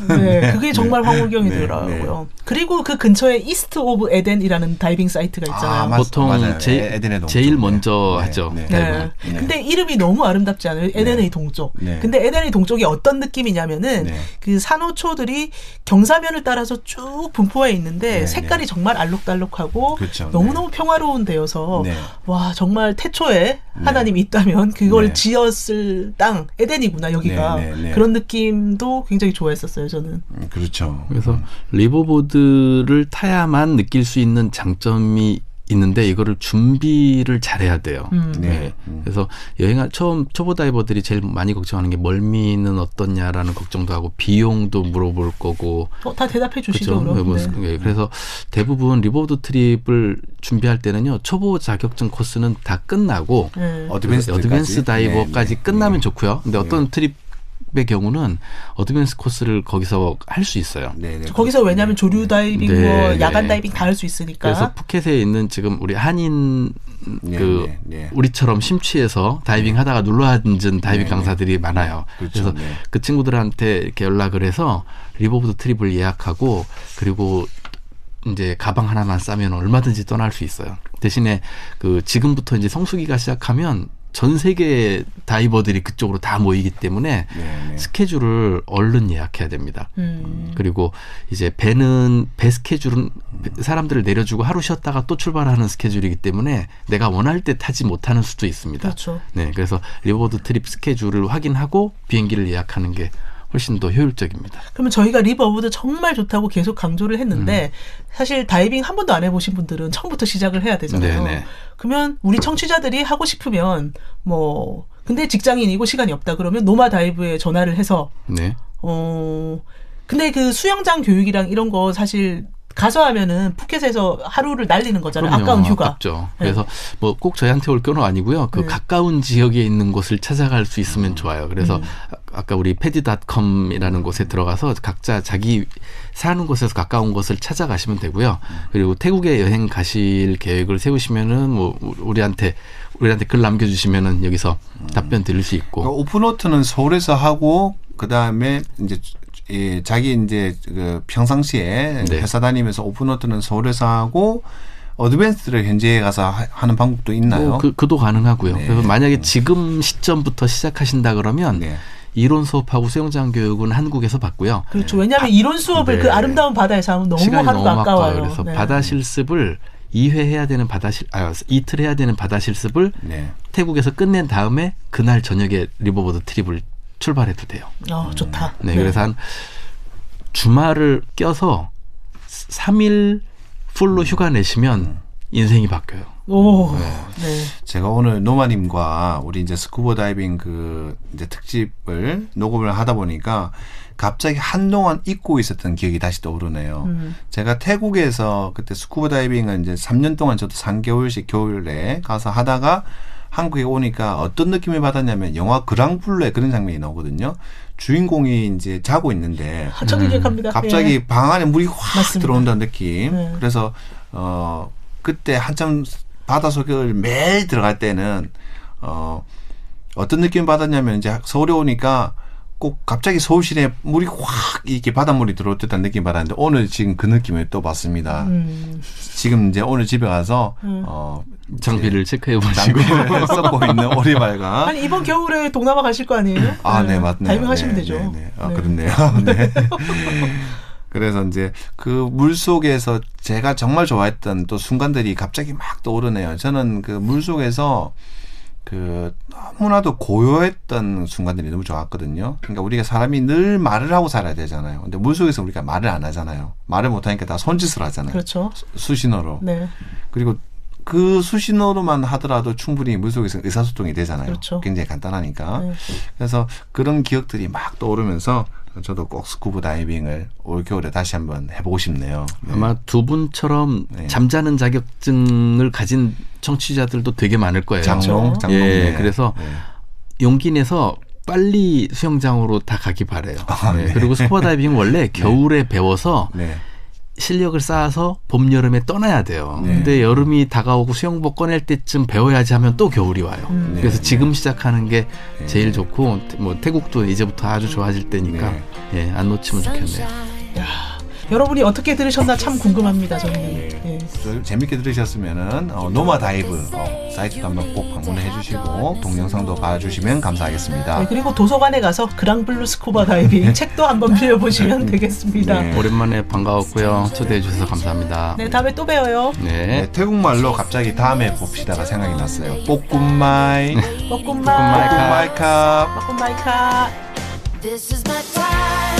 네, 그게 정말 황홀경이 네, 되더라고요. 그리고 그 근처에 이스트 오브 에덴이라는 다이빙 사이트가 있잖아요. 보통 맞아요. 제일 먼저 하죠. 네. 다이빙. 근데 이름이 너무 아름답지 않아요? 에덴의 동쪽. 네. 근데 에덴의 동쪽이 어떤 느낌이냐면은 네. 그 산호초들이 경사면을 따라서 쭉 분포해 있는데 네, 색깔이 네. 정말 알록달록하고 그렇죠. 너무너무 평화로운 데여서 네. 와 정말 태초에 하나님이 있다면 그걸 네. 지었을 땅 에덴이구나 여기가. 네, 네, 네. 그런 느낌도 굉장히 좋아했었어요 저는. 그렇죠. 그래서 리버보드를 타야만 느낄 수 있는 장점이 있는데 이거를 준비를 잘해야 돼요. 네. 그래서 여행할 초보 다이버들이 제일 많이 걱정하는 게 멀미는 어떻냐라는 걱정도 하고 비용도 물어볼 거고. 다 대답해 주시죠. 그렇죠? 그럼. 네. 그래서 대부분 리버보드 트립을 준비할 때는요. 초보 자격증 코스는 다 끝나고 네. 어드밴스 다이버까지 끝나면 좋고요. 근데 네. 어떤 트립의 경우는 어드밴스 코스를 거기서 할 수 있어요. 네, 네. 거기서 왜냐하면 조류 다이빙, 네, 뭐 네. 야간 다이빙 다 할 수 있으니까. 그래서 푸켓에 있는 지금 우리 한인 네, 그 네, 네. 우리처럼 심취해서 다이빙 하다가 눌러앉은 다이빙 네, 강사들이 많아요. 그렇죠. 그래서 네. 그 친구들한테 이렇게 연락을 해서 리버보드 트립을 예약하고 그리고 이제 가방 하나만 싸면 얼마든지 떠날 수 있어요. 대신에 그 지금부터 이제 성수기가 시작하면 전 세계 다이버들이 그쪽으로 다 모이기 때문에 네. 스케줄을 얼른 예약해야 됩니다. 그리고 이제 배 스케줄은 사람들을 내려주고 하루 쉬었다가 또 출발하는 스케줄이기 때문에 내가 원할 때 타지 못하는 수도 있습니다. 그렇죠. 네, 그래서 리버보드 트립 스케줄을 확인하고 비행기를 예약하는 게 훨씬 더 효율적입니다. 그러면 저희가 리버보드 정말 좋다고 계속 강조를 했는데 사실 다이빙 한 번도 안 해보신 분들은 처음부터 시작을 해야 되잖아요. 네네. 그러면 우리 청취자들이 하고 싶으면 뭐 근데 직장인이고 시간이 없다 그러면 노마 다이브에 전화를 해서 네. 근데 그 수영장 교육이랑 이런 거 사실 가서 하면은 푸켓에서 하루를 날리는 거잖아요. 그럼요. 아까운 휴가. 아깝죠. 네. 그래서 뭐 꼭 저희한테 올 건 아니고요. 그 네. 가까운 지역에 있는 곳을 찾아갈 수 있으면 좋아요. 그래서 아까 우리 pedi.com이라는 곳에 들어가서 각자 자기 사는 곳에서 가까운 곳을 찾아가시면 되고요. 그리고 태국에 여행 가실 계획을 세우시면은 뭐 우리한테 글 남겨주시면은 여기서 답변 드릴 수 있고. 그러니까 오픈워터는 서울에서 하고 그 다음에 이제 자기 이제 그 평상시에 네. 회사 다니면서 오픈워터는 서울에서 하고 어드밴스를 현지에 가서 하는 방법도 있나요? 뭐 그도 가능하고요. 네. 그래서 만약에 지금 시점부터 시작하신다 그러면 네. 이론 수업하고 수영장 교육은 한국에서 받고요. 그렇죠. 왜냐하면 이론 수업을 네. 그 아름다운 바다에서 하면 너무 시간이 하루가 너무 아까워요. 아까워요. 그래서 네. 바다 실습을 2회 해야 되는 이틀 해야 되는 바다 실습을 네. 태국에서 끝낸 다음에 그날 저녁에 리버보드 트립을 출발해도 돼요. 좋다. 네, 그래서 한 주말을 껴서 3일 풀로 휴가 내시면 인생이 바뀌어요. 오, 네. 네. 제가 오늘 노마님과 우리 이제 스쿠버 다이빙 그 이제 특집을 녹음을 하다 보니까 갑자기 한동안 잊고 있었던 기억이 다시 떠오르네요. 제가 태국에서 그때 스쿠버 다이빙을 이제 3년 동안 저도 3개월씩 겨울에 가서 하다가 한국에 오니까 어떤 느낌을 받았냐면 영화 그랑블루에 그런 장면이 나오거든요. 주인공이 이제 자고 있는데 저도 기억합니다. 갑자기 예. 방 안에 물이 확 맞습니다. 들어온다는 느낌. 네. 그래서 그때 한참 바닷속을 매일 들어갈 때는 어떤 느낌 받았냐면 이제 서울에 오니까 꼭 갑자기 서울시내 물이 확 이렇게 바닷물이 들어올 듯한 느낌 받았는데 오늘 지금 그 느낌을 또 받습니다. 지금 이제 오늘 집에 가서 장비를 체크해 보시고 장비를 썩고 있는 오리발과 아니 이번 겨울에 동남아 가실 거 아니에요? 네, 맞네요. 다이빙 하시면 네, 되죠. 네, 네. 네. 그렇네요. 네. 그래서 이제 그 물속에서 제가 정말 좋아했던 또 순간들이 갑자기 막 떠오르네요. 저는 그 물속에서 그 너무나도 고요했던 순간들이 너무 좋았거든요. 그러니까 우리가 사람이 늘 말을 하고 살아야 되잖아요. 근데 물속에서 우리가 말을 안 하잖아요. 말을 못 하니까 다 손짓을 하잖아요. 그렇죠. 수신호로. 네. 그리고 그 수신호로만 하더라도 충분히 물속에서 의사소통이 되잖아요. 그렇죠. 굉장히 간단하니까. 네. 그래서 그런 기억들이 막 떠오르면서 저도 꼭 스쿠버 다이빙을 올 겨울에 다시 한번 해보고 싶네요. 네. 아마 두 분처럼 네. 잠자는 자격증을 가진 청취자들도 되게 많을 거예요. 장롱. 예, 네. 그래서 네. 용기 내서 빨리 수영장으로 다 가기 바래요. 네. 그리고 스쿠버 다이빙 원래 겨울에 배워서 네. 실력을 쌓아서 봄 여름에 떠나야 돼요. 네. 근데 여름이 다가오고 수영복 꺼낼 때쯤 배워야지 하면 또 겨울이 와요. 그래서 지금 시작하는 게 제일 좋고 뭐 태국도 이제부터 아주 좋아질 때니까 네. 예, 안 놓치면 좋겠네요. 여러분이 어떻게 들으셨나 참 궁금합니다. 저는. 예. 재밌게 들으셨으면은 노마 다이브 사이트도 한번 꼭 방문해 주시고 동영상도 봐주시면 감사하겠습니다. 네, 그리고 도서관에 가서 그랑블루 스쿠버 다이빙 책도 한번 빌려보시면 되겠습니다. 네. 오랜만에 반가웠고요. 초대해 주셔서 감사합니다. 네, 다음에 또 봬요. 네. 네, 태국말로 갑자기 다음에 봅시다가 생각이 났어요. 뽀꿈마이, 뽀꿈마이, 뽀꿈마이캅. 뽀꿈마이카. This is my time.